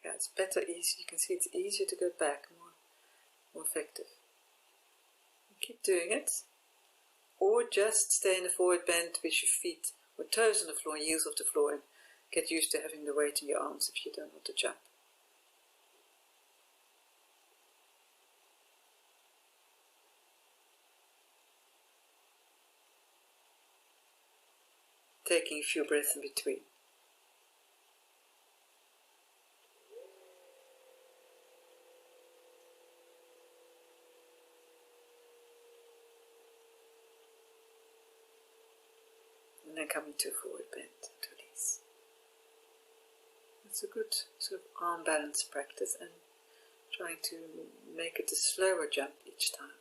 Yeah, it's better, easy. You can see it's easier to go back, more effective. Keep doing it. Or just stay in the forward bend with your feet or toes on the floor, heels off the floor, and get used to having the weight in your arms if you don't want to jump. taking a few breaths in between. And then come into a forward bend and release. It's a good sort of arm balance practice, and trying to make it a slower jump each time.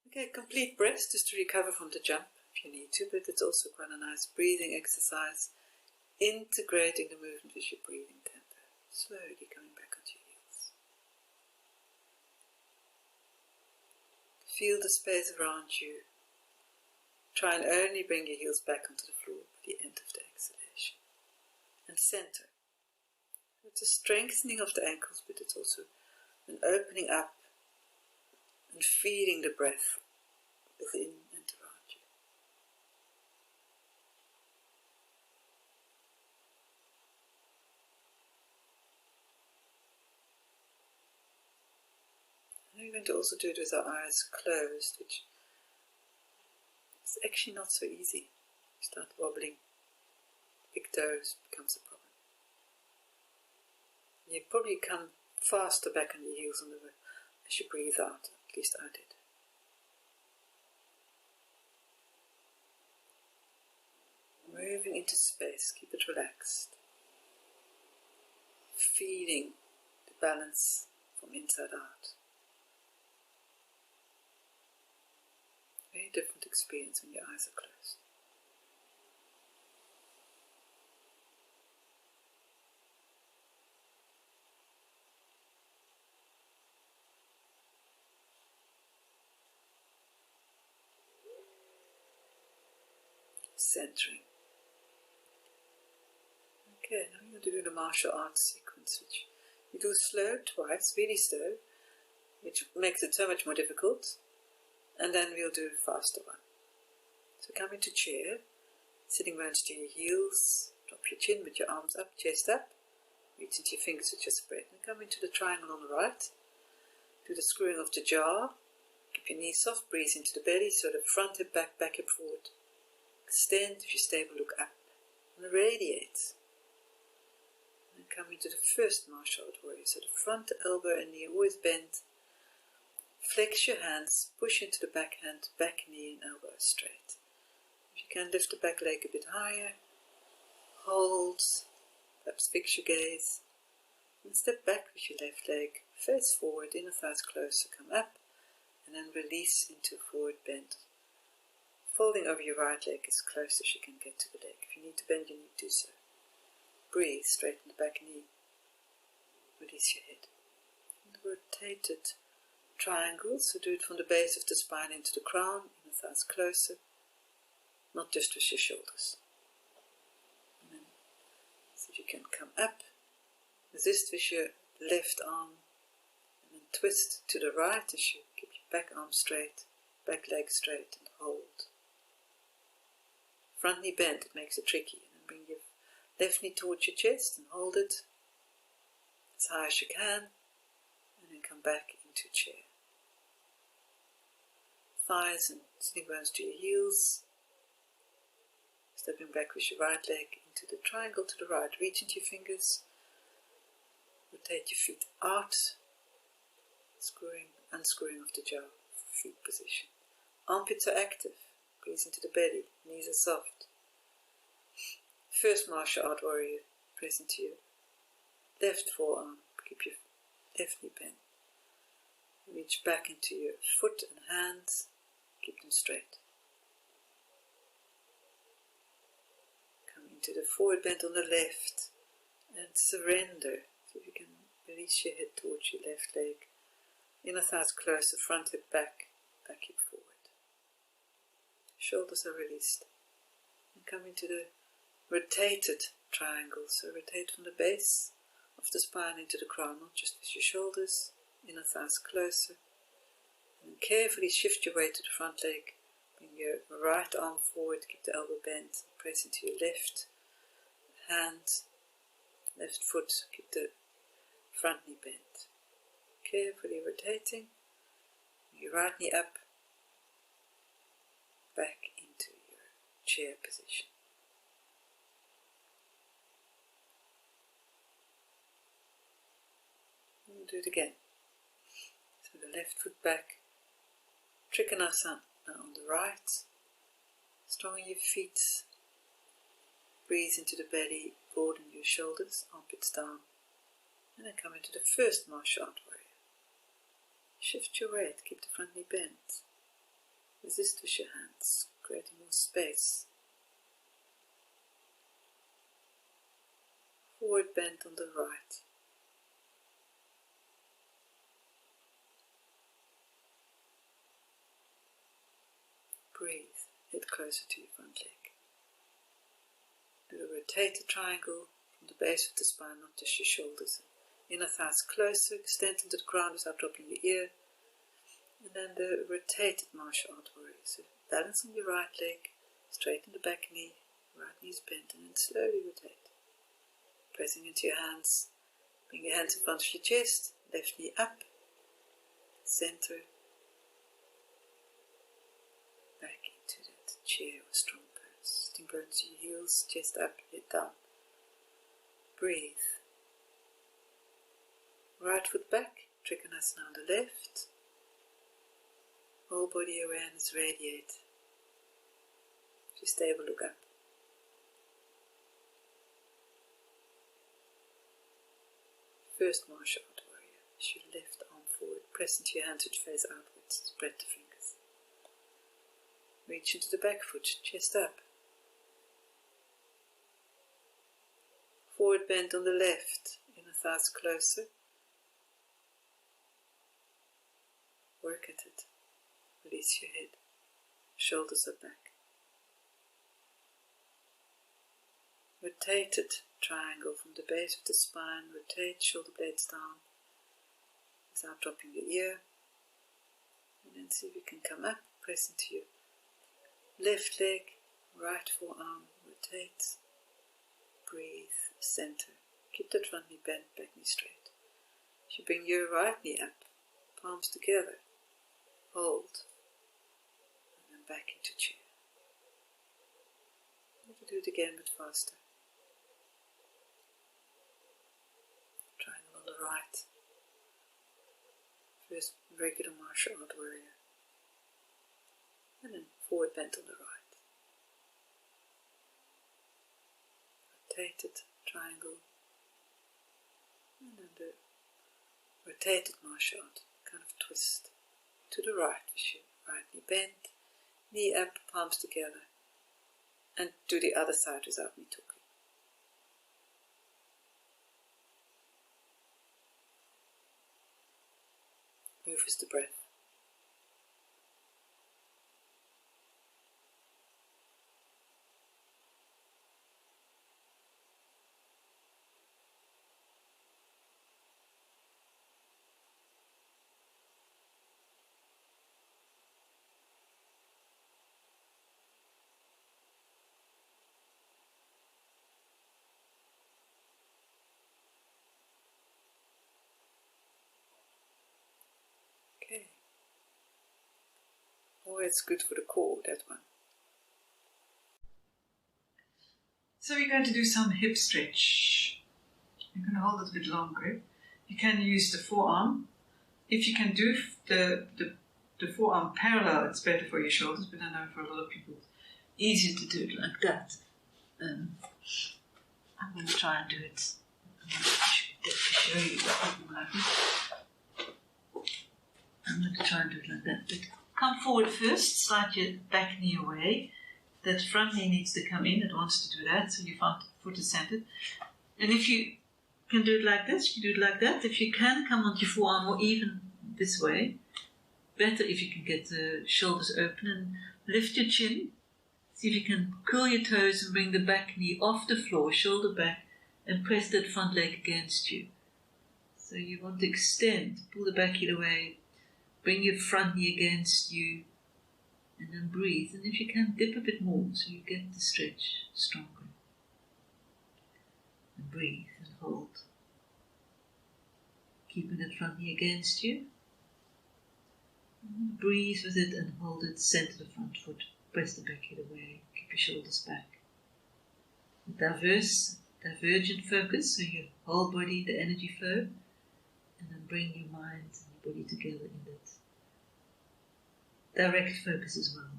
Okay, complete breath just to recover from the jump if you need to, but it's also quite a nice breathing exercise, integrating the movement with your breathing tempo, slowly coming back onto your heels. Feel the space around you. Try and only bring your heels back onto the floor at the end of the exhalation. And center. It's a strengthening of the ankles, but it's also an opening up and feeling the breath within and around you. And we're going to also do it with our eyes closed, which is actually not so easy. You start wobbling, big toes becomes a problem. You probably come faster back on your heels as you breathe out, at least I did. Moving into space, keep it relaxed. Feeling the balance from inside out. Very different experience when your eyes are closed. Centering. Okay, now we're going to do the martial arts sequence, which you do slow twice, really slow, which makes it so much more difficult, and then we'll do a faster one. So come into chair, sitting bones to your heels, drop your chin with your arms up, chest up, reach into your fingers with your spread, and come into the triangle on the right. Do the screwing of the jaw, keep your knees soft, breathe into the belly, so the front hip back, back hip forward. Extend, if you're stable, look up, and radiate. And come into the first martial art warrior, so the front elbow and knee always bend. Flex your hands, push into the back hand, back knee and elbow straight. If you can, lift the back leg a bit higher, hold, perhaps fix your gaze, and step back with your left leg, face forward, inner thighs closer, come up, and then release into forward bend. Folding over your right leg as close as you can get to the leg. If you need to bend your knee, do so. Breathe, straighten the back knee. Release your head. And rotated triangles, so do it from the base of the spine into the crown, inner thighs closer, not just with your shoulders. And then, so you can come up, resist with your left arm, and then twist to the right as you keep your back arm straight, back leg straight, and hold. Front knee bent, it makes it tricky, and then bring your left knee towards your chest and hold it as high as you can, and then come back into chair. Thighs and sitting bones to your heels, stepping back with your right leg into the triangle to the right, reach into your fingers, rotate your feet out, unscrewing of the jaw, feet position. Armpits are active. Breathe into the belly, knees are soft. First martial art warrior, press into your left forearm, keep your left knee bent. Reach back into your foot and hands, keep them straight. Come into the forward bend on the left and surrender. So if you can release your head towards your left leg, inner thighs closer, front hip back, back hip forward. Shoulders are released. And come into the rotated triangle. So rotate from the base of the spine into the crown, not just with your shoulders, inner thighs closer. And carefully shift your weight to the front leg. Bring your right arm forward, keep the elbow bent, press into your left hand, left foot, keep the front knee bent. Carefully rotating, your right knee up, back into your chair position. We'll do it again. So the left foot back, Trikonasana on the right, strong in your feet, breathe into the belly, broaden your shoulders, armpits down, and then come into the first martial art warrior. Shift your weight, keep the front knee bent, resist with your hands, creating more space. Forward bend on the right. Breathe, head closer to your front leg. Do a rotated triangle from the base of the spine, not just your shoulders. Inner thighs closer, extend into the ground without dropping your ear. And then the rotated martial art warrior. So balance on your right leg, straighten the back knee, right knee is bent, and then slowly rotate. Pressing into your hands, bring your hands in front of your chest, left knee up, center, back into that chair or strong pose. Sitting bones to your heels, chest up, head down. Breathe. Right foot back, Trikonasana on the left. Whole body awareness radiate. If you're stable, look up. First martial art warrior. Push your left arm forward, press into your hands which face outwards, spread the fingers. Reach into the back foot, chest up. Forward bend on the left, inner thighs closer. Work at it. Release your head. Shoulders are back. Rotated triangle from the base of the spine. Rotate, shoulder blades down without dropping your ear. And then see if you can come up. Press into your left leg, right forearm. Rotate. Breathe. Center. Keep that front knee bent, back knee straight. As you bring your right knee up, palms together. Hold. And then back into chair. We'll do it again but faster. Triangle on the right. First regular martial art warrior. And then forward bend on the right. Rotated triangle. And then the rotated martial art kind of twist. To the right with your right knee bent, knee up, palms together, and do the other side without me talking. Move with the breath. Okay. Oh, it's good for the core, that one. So we're going to do some hip stretch. You're going to hold it a bit longer. You can use the forearm. If you can do the forearm parallel, it's better for your shoulders, but I know for a lot of people it's easier to do it like that. I'm going to try and do it. I'm going to show you what I'm going to try and do it like that. But come forward first, slide your back knee away. That front knee needs to come in, it wants to do that, so your front foot is centered. And if you can do it like this, you do it like that. If you can come onto your forearm or even this way, better if you can get the shoulders open and lift your chin. See if you can curl your toes and bring the back knee off the floor, shoulder back, and press that front leg against you. So you want to extend, pull the back heel away, bring your front knee against you, and then breathe. And if you can, dip a bit more so you get the stretch stronger. And breathe and hold. Keeping that front knee against you. And breathe with it and hold it, center the front foot. Press the back heel away, keep your shoulders back. Divergent focus, so your whole body, the energy flow. And then bring your mind and your body together in that direct focus as well.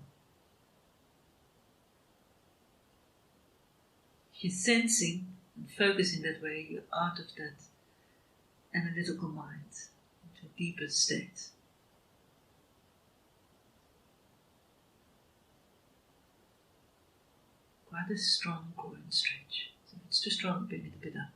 If you're sensing and focusing that way, you're out of that analytical mind into a deeper state. Quite a strong core and stretch. So if it's too strong, bring it a bit up.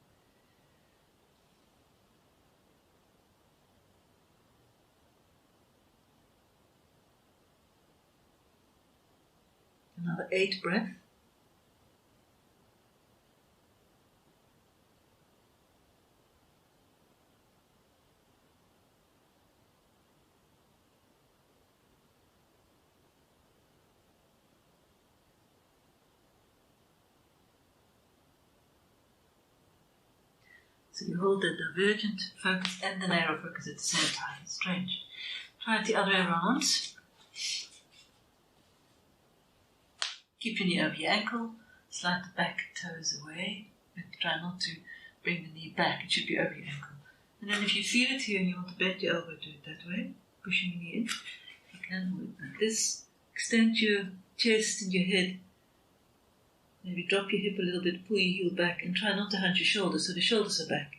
Another 8 breath. So you hold the divergent focus and the narrow focus at the same time. It's strange. Try it the other way around. Keep your knee over your ankle. Slide the back toes away. But try not to bring the knee back. It should be over your ankle. And then if you feel it here and you want to bend your elbow, do it that way. Pushing your knee in. You can hold it like this. Extend your chest and your head. Maybe drop your hip a little bit, pull your heel back, and try not to hunch your shoulders so the shoulders are back.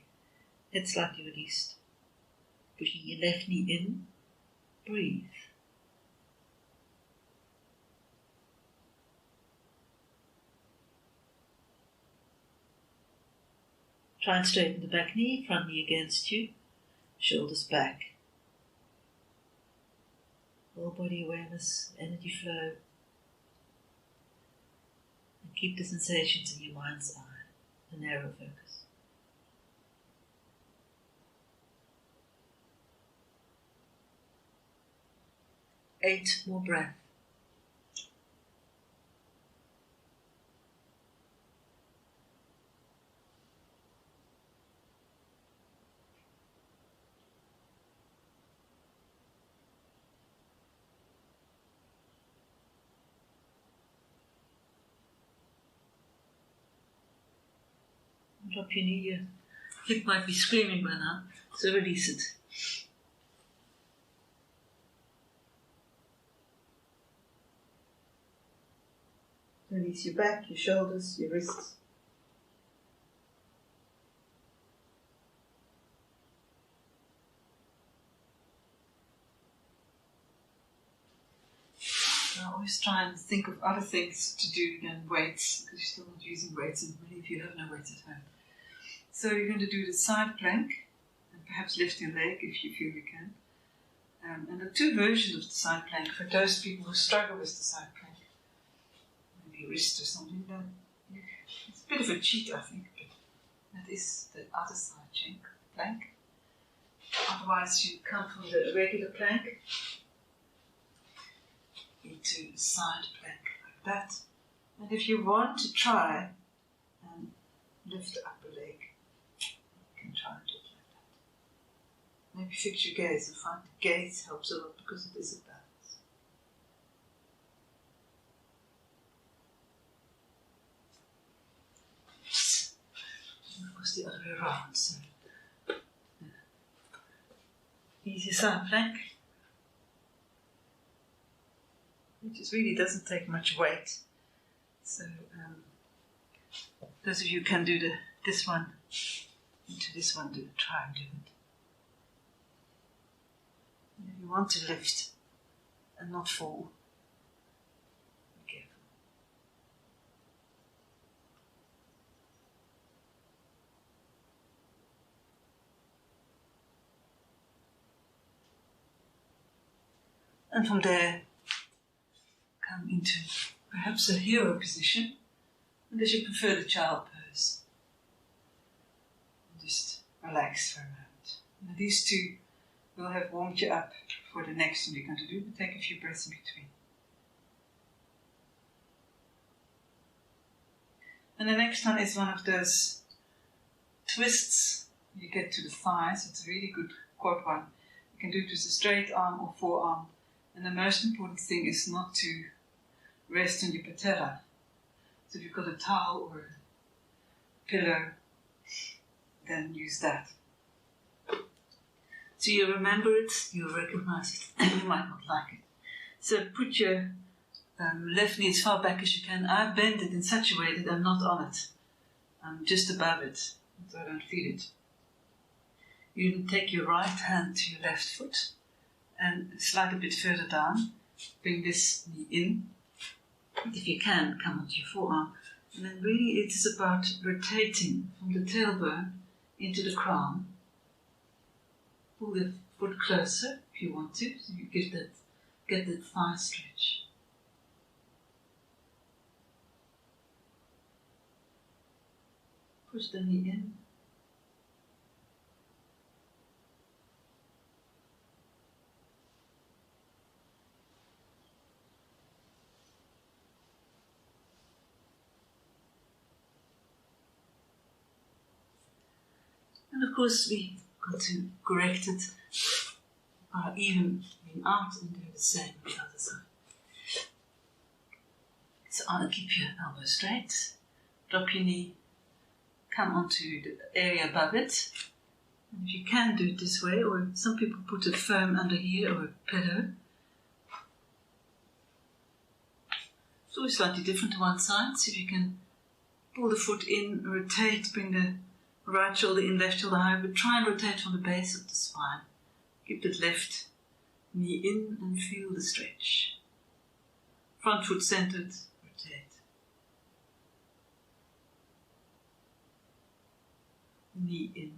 Head slightly released. Pushing your left knee in. Breathe. Try and straighten the back knee, front knee against you, shoulders back. Whole body awareness, energy flow. And keep the sensations in your mind's eye, the narrow focus. Eight more breaths. Drop your knee, your hip might be screaming by now, so release it. Release your back, your shoulders, your wrists. I always try and think of other things to do than weights, because you're still not using weights, and many of you have no weights at home. So you're going to do the side plank, and perhaps lift your leg if you feel you can. And there are 2 versions of the side plank for those people who struggle with the side plank. Maybe wrist or something. Then it's a bit of a cheat, I think, but that is the other side plank. Otherwise, you come from the regular plank into the side plank like that. And if you want to try and lift the upper leg, you can try and do it like that. Maybe fix your gaze and find the gaze helps a lot because it is a balance. And of course the other way around. So, easy side plank. It just really doesn't take much weight. So those of you who can do this one into this one, try and do it. And if you want to lift and not fall, be careful. And from there, come into perhaps a hero position, and as you prefer the child pose. And just relax for a moment. Now these 2 will have warmed you up for the next one you're going to do, but take a few breaths in between. And the next one is one of those twists you get to the thighs. It's a really good quad one. You can do it with a straight arm or forearm. And the most important thing is not to rest on your patella. So if you've got a towel or a pillow, then use that. So you remember it, you recognize it, and you might not like it. So put your left knee as far back as you can. I bend it in such a way that I'm not on it. I'm just above it, so I don't feel it. You can take your right hand to your left foot and slide a bit further down. Bring this knee in. If you can, come onto your forearm. And then really it is about rotating from the tailbone into the crown. Pull the foot closer if you want to, so you get that thigh stretch. Push the knee in. And of course we got to correct it by even being out and do the same on the other side. So I'll keep your elbow straight, drop your knee, come onto the area above it. And if you can do it this way, or some people put a foam under here or a pillow. It's always slightly different to one side, so if you can pull the foot in, rotate, bring the right shoulder in, left shoulder high, but try and rotate from the base of the spine. Keep that left knee in and feel the stretch. Front foot centered, rotate. Knee in.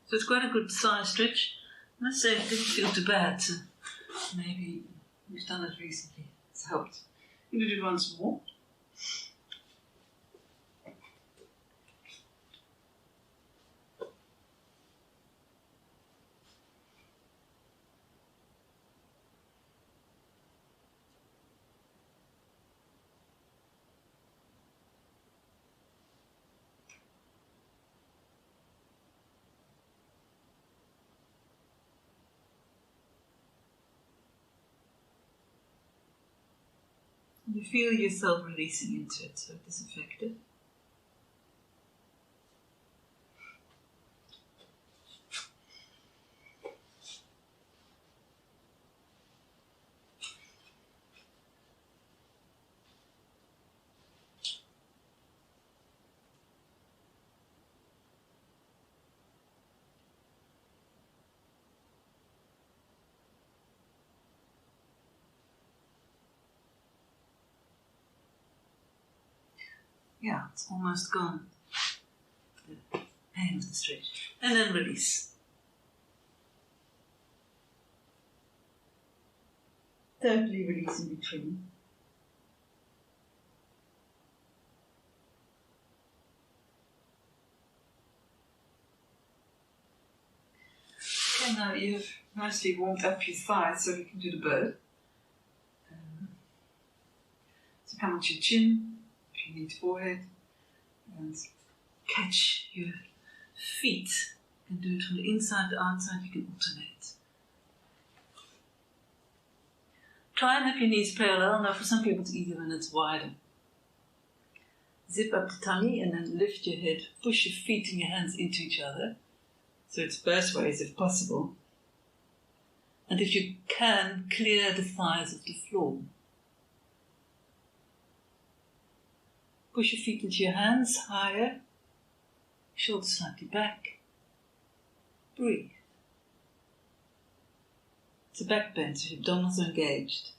So it's quite a good side stretch. I must say it didn't feel too bad, so maybe we've done it recently. It's helped. I'm going to do it once more. You feel yourself releasing into it, so it is effective. Yeah, it's almost gone. The pain of the stretch. And then release. Totally release in between. Okay, now you've nicely warmed up your thighs, so you can do the bird. So come onto your chin. You need forehead and catch your feet. You can do it from the inside to outside, you can alternate. Try and have your knees parallel. Now for some people it's easier when it's wider. Zip up the tummy and then lift your head. Push your feet and your hands into each other. So it's both ways if possible. And if you can, clear the thighs of the floor. Push your feet into your hands, higher, shoulders slightly back. Breathe. It's a back bend, so your abdominals are engaged.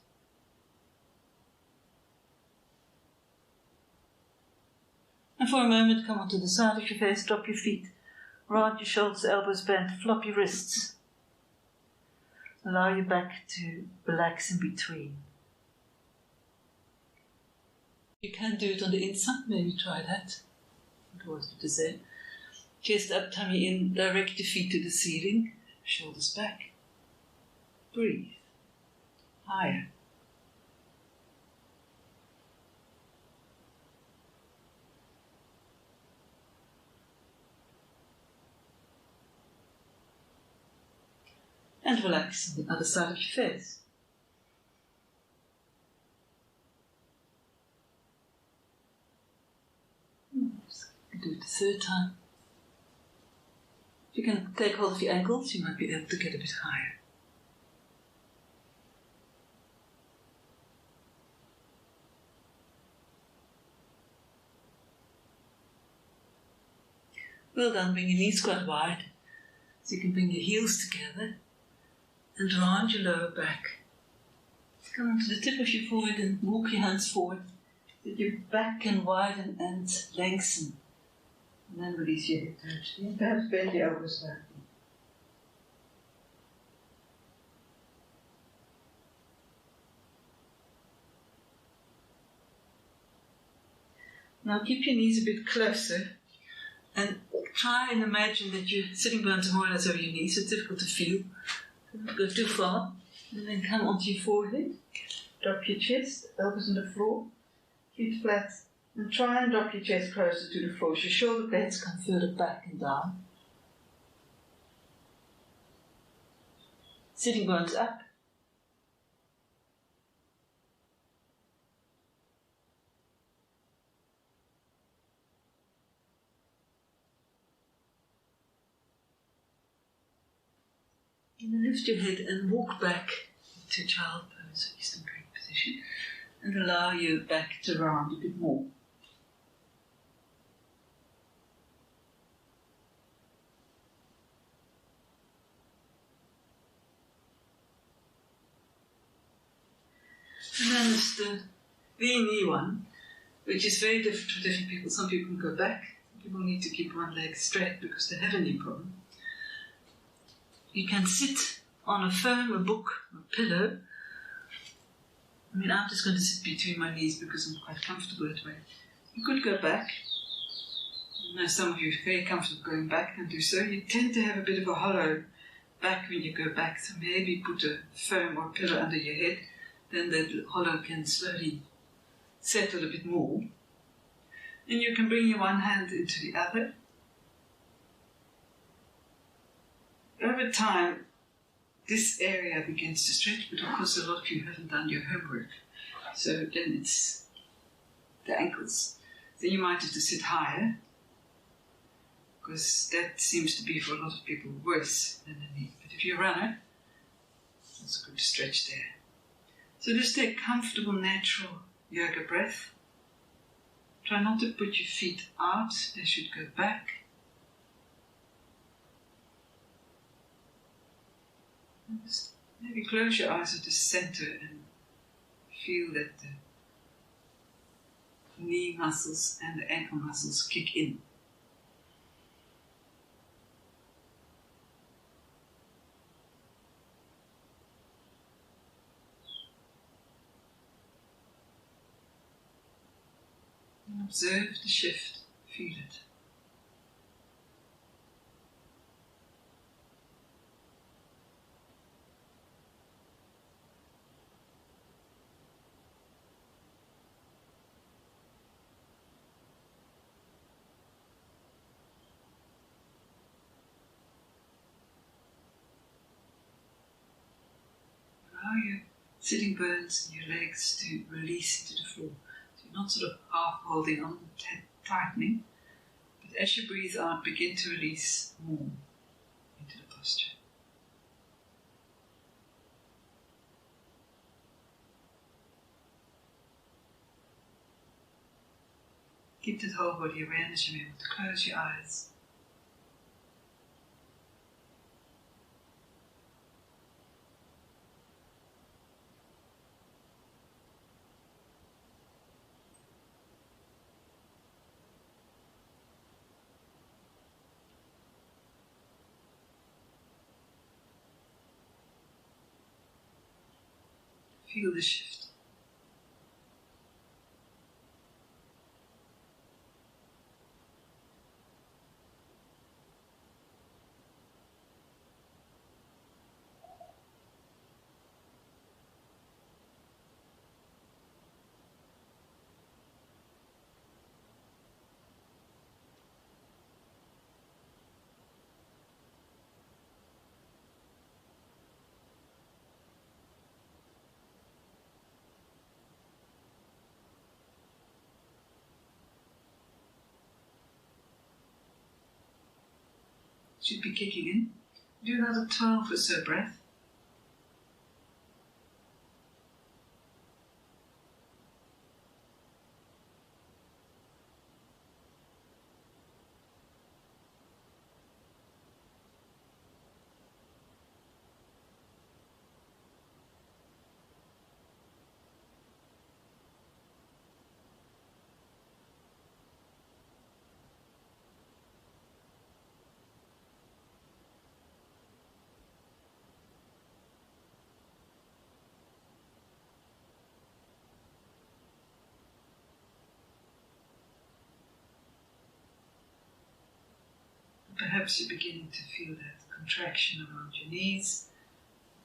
And for a moment, come onto the side of your face, drop your feet, round your shoulders, elbows bent, flop your wrists. Allow your back to relax in between. You can do it on the inside, maybe try that. It was good to say. Chest up, tummy in, direct your feet to the ceiling, shoulders back. Breathe. Higher. And relax on the other side of your face. You can do it the third time. If you can take hold of your ankles, you might be able to get a bit higher. Well done, bring your knees quite wide, so you can bring your heels together and round your lower back. Come onto the tip of your forehead and walk your hands forward, so that your back can widen and lengthen. And then release your hip actually, and perhaps bend your elbows slightly. Now keep your knees a bit closer and try and imagine that your sitting bones are more or less over your knees, so it's difficult to feel. Don't go too far. And then come onto your forehead. Drop your chest, elbows on the floor, feet flat, and try and drop your chest closer to the floor so your shoulder blades come further back and down. Sitting bones up. And then lift your head and walk back to child pose, Eastern Greek position, and allow your back to round a bit more. And then there's the V-knee one, which is very different for different people. Some people can go back, some people need to keep one leg straight because they have a knee problem. You can sit on a foam, a book, or a pillow. I mean, I'm just going to sit between my knees because I'm quite comfortable that way. You could go back. I know some of you are very comfortable going back and do so. You tend to have a bit of a hollow back when you go back, so maybe put a foam or pillow under your head. Then the hollow can slowly settle a bit more. And you can bring your one hand into the other. Over time, this area begins to stretch, but of course a lot of you haven't done your homework. So then it's the ankles. Then you might have to sit higher, because that seems to be for a lot of people worse than the knee. But if you're a runner, that's a good stretch there. So just take comfortable, natural yoga breath. Try not to put your feet out, they should go back. And just maybe close your eyes at the center and feel that the knee muscles and the ankle muscles kick in. And observe the shift, feel it. Allow your sitting bones and your legs to release into the floor. So you're not sort of half holding on, tightening, but as you breathe out, begin to release more into the posture. Keep that whole body awareness. You're able to close your eyes. Feel the shift. should be kicking in. Do another 12 or so breath. Perhaps you're beginning to feel that contraction around your knees,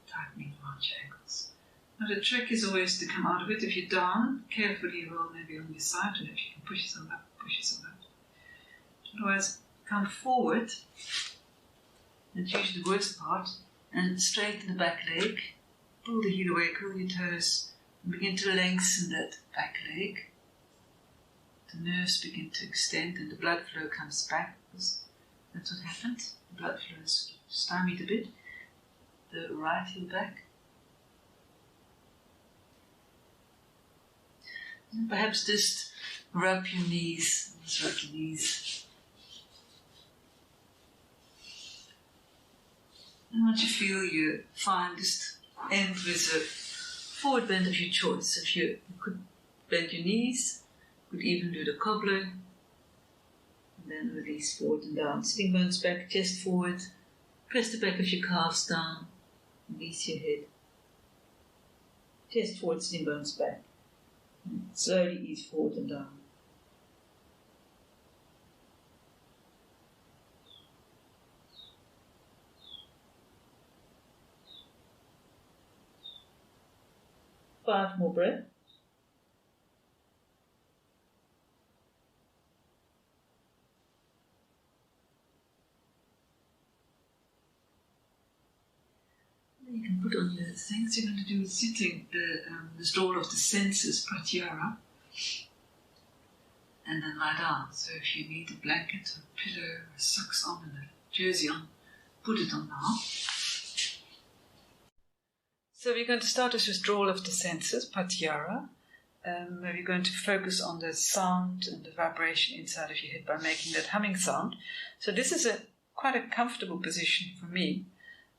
tightening around your ankles. Now the trick is always to come out of it. If you're down, carefully roll maybe on your side, and if you can push yourself up, push yourself out. Otherwise, come forward, that's usually the worst part, and straighten the back leg, pull the heel away, curl your toes, and begin to lengthen that back leg. The nerves begin to extend and the blood flow comes back. That's what happened. The blood flow is stymied a bit. The right heel back. And perhaps just rub your knees. Just rub your knees. And once you feel you're fine, just end with a forward bend of your choice. If you could bend your knees, you could even do the cobbler. Then release forward and down. Sitting bones back, chest forward. Press the back of your calves down. Release your head. Chest forward, sitting bones back. And slowly ease forward and down. Five more breaths. You can put on your things you're going to do sitting, the withdrawal of the senses, pratyahara, and then lie down. So if you need a blanket or a pillow or socks on and a jersey on, put it on now. So we're going to start with withdrawal of the senses, pratyahara. We're going to focus on the sound and the vibration inside of your head by making that humming sound. So this is quite a comfortable position for me.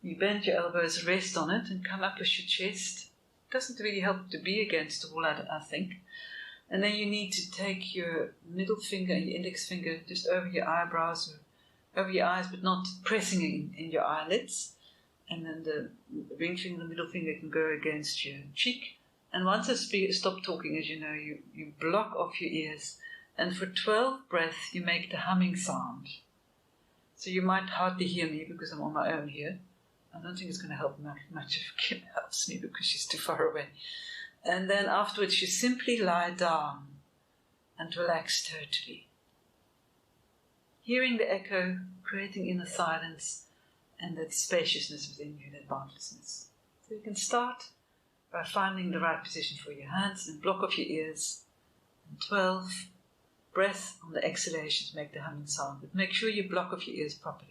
You bend your elbows, rest on it, and come up with your chest. It doesn't really help to be against the wall, I think. And then you need to take your middle finger and your index finger just over your eyebrows, or over your eyes, but not pressing in your eyelids. And then the ring finger and the middle finger can go against your cheek. And once I stop talking, as you know, you block off your ears. And for 12 breaths, you make the humming sound. So you might hardly hear me because I'm on my own here. I don't think it's going to help much if Kim helps me because she's too far away. And then afterwards you simply lie down and relax totally. Hearing the echo, creating inner silence and that spaciousness within you, that boundlessness. So you can start by finding the right position for your hands and block off your ears. And 12 breaths on the exhalations make the humming sound, but make sure you block off your ears properly.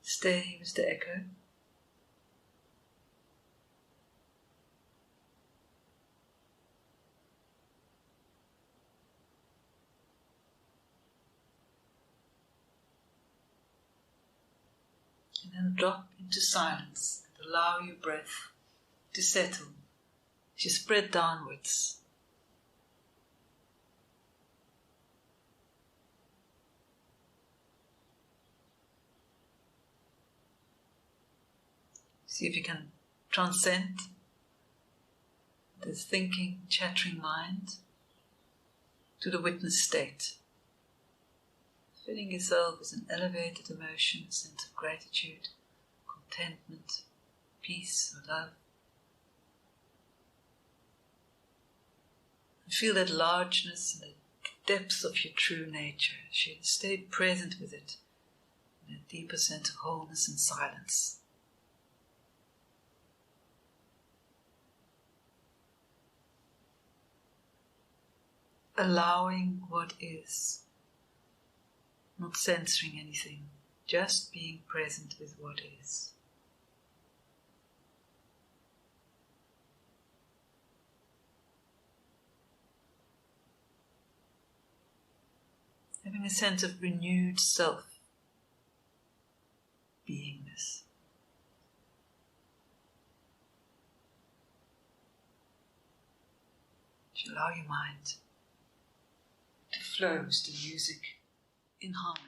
Stay with the echo. And then drop into silence and allow your breath to settle as you spread downwards. See if you can transcend the thinking, chattering mind to the witness state. Filling yourself with an elevated emotion, a sense of gratitude, contentment, peace or love. And feel that largeness and the depth of your true nature. Stay present with it in a deeper sense of wholeness and silence. Allowing what is, not censoring anything, just being present with what is. Having a sense of renewed self-beingness. Allow your mind to flow with the music in harmony.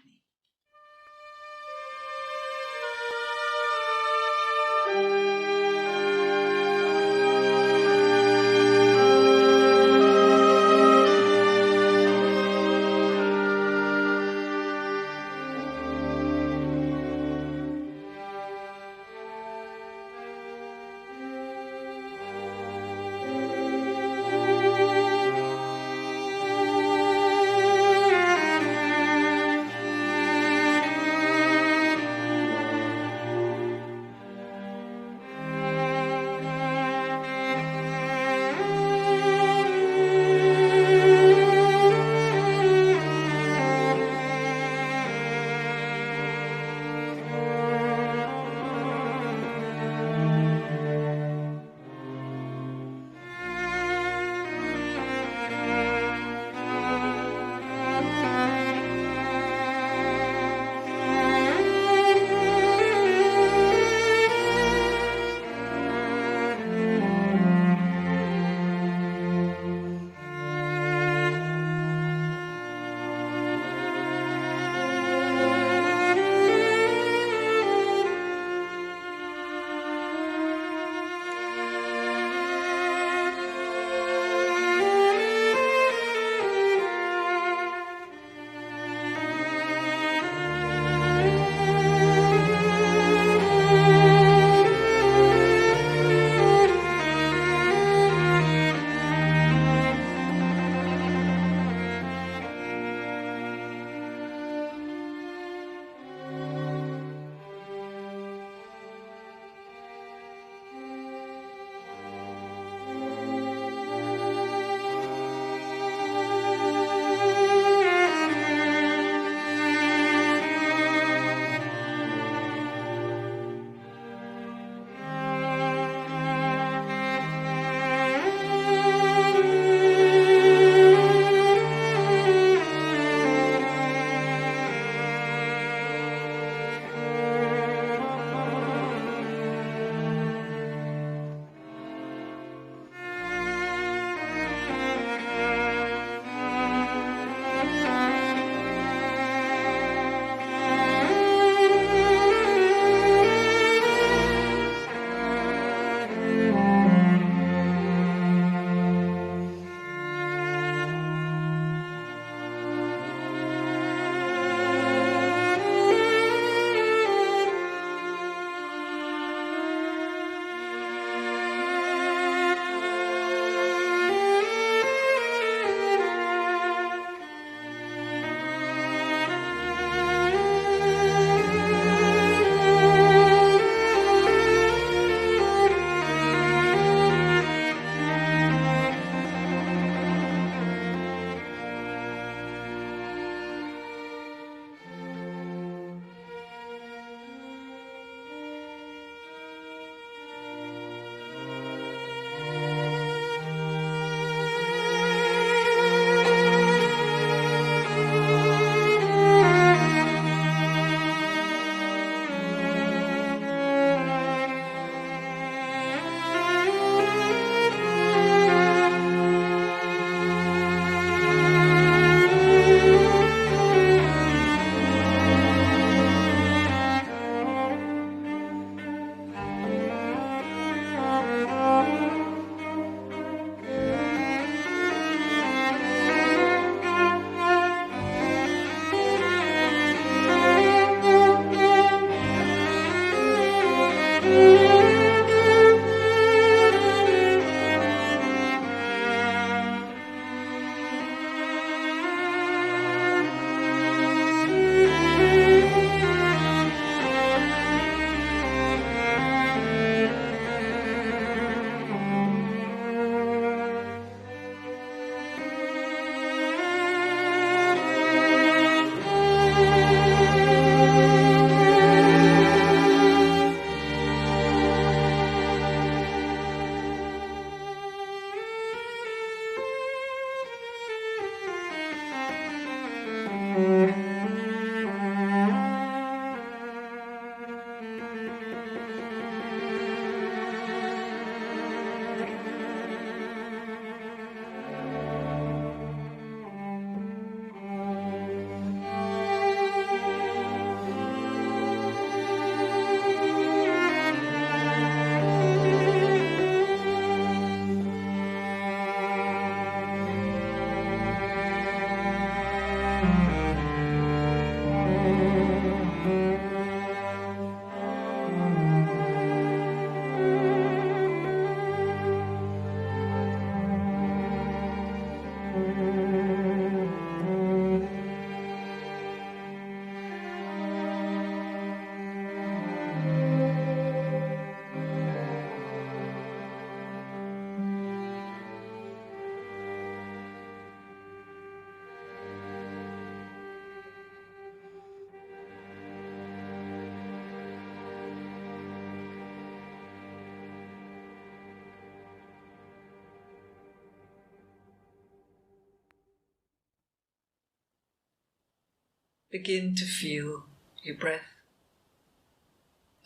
Begin to feel your breath,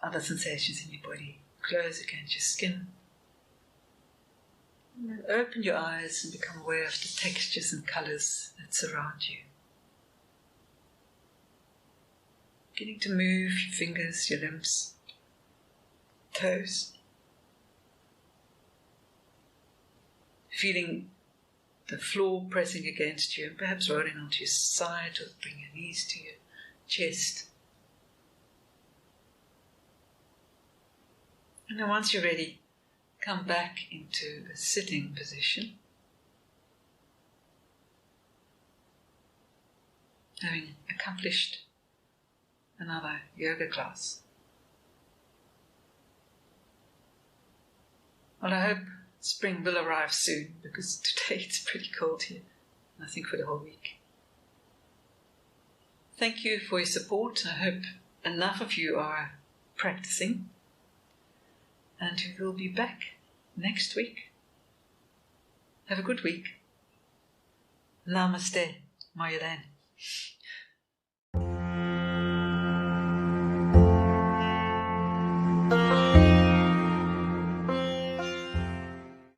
other sensations in your body. Close against your skin. And then open your eyes and become aware of the textures and colours that surround you. Beginning to move your fingers, your limbs, toes. Feeling the floor pressing against you and perhaps rolling onto your side, or bring your knees to your chest. And then once you're ready, come back into a sitting position. Having accomplished another yoga class. Well, I hope spring will arrive soon, because today it's pretty cold here, and I think for the whole week. Thank you for your support. I hope enough of you are practicing, and we will be back next week. Have a good week. Namaste, Marjolijn.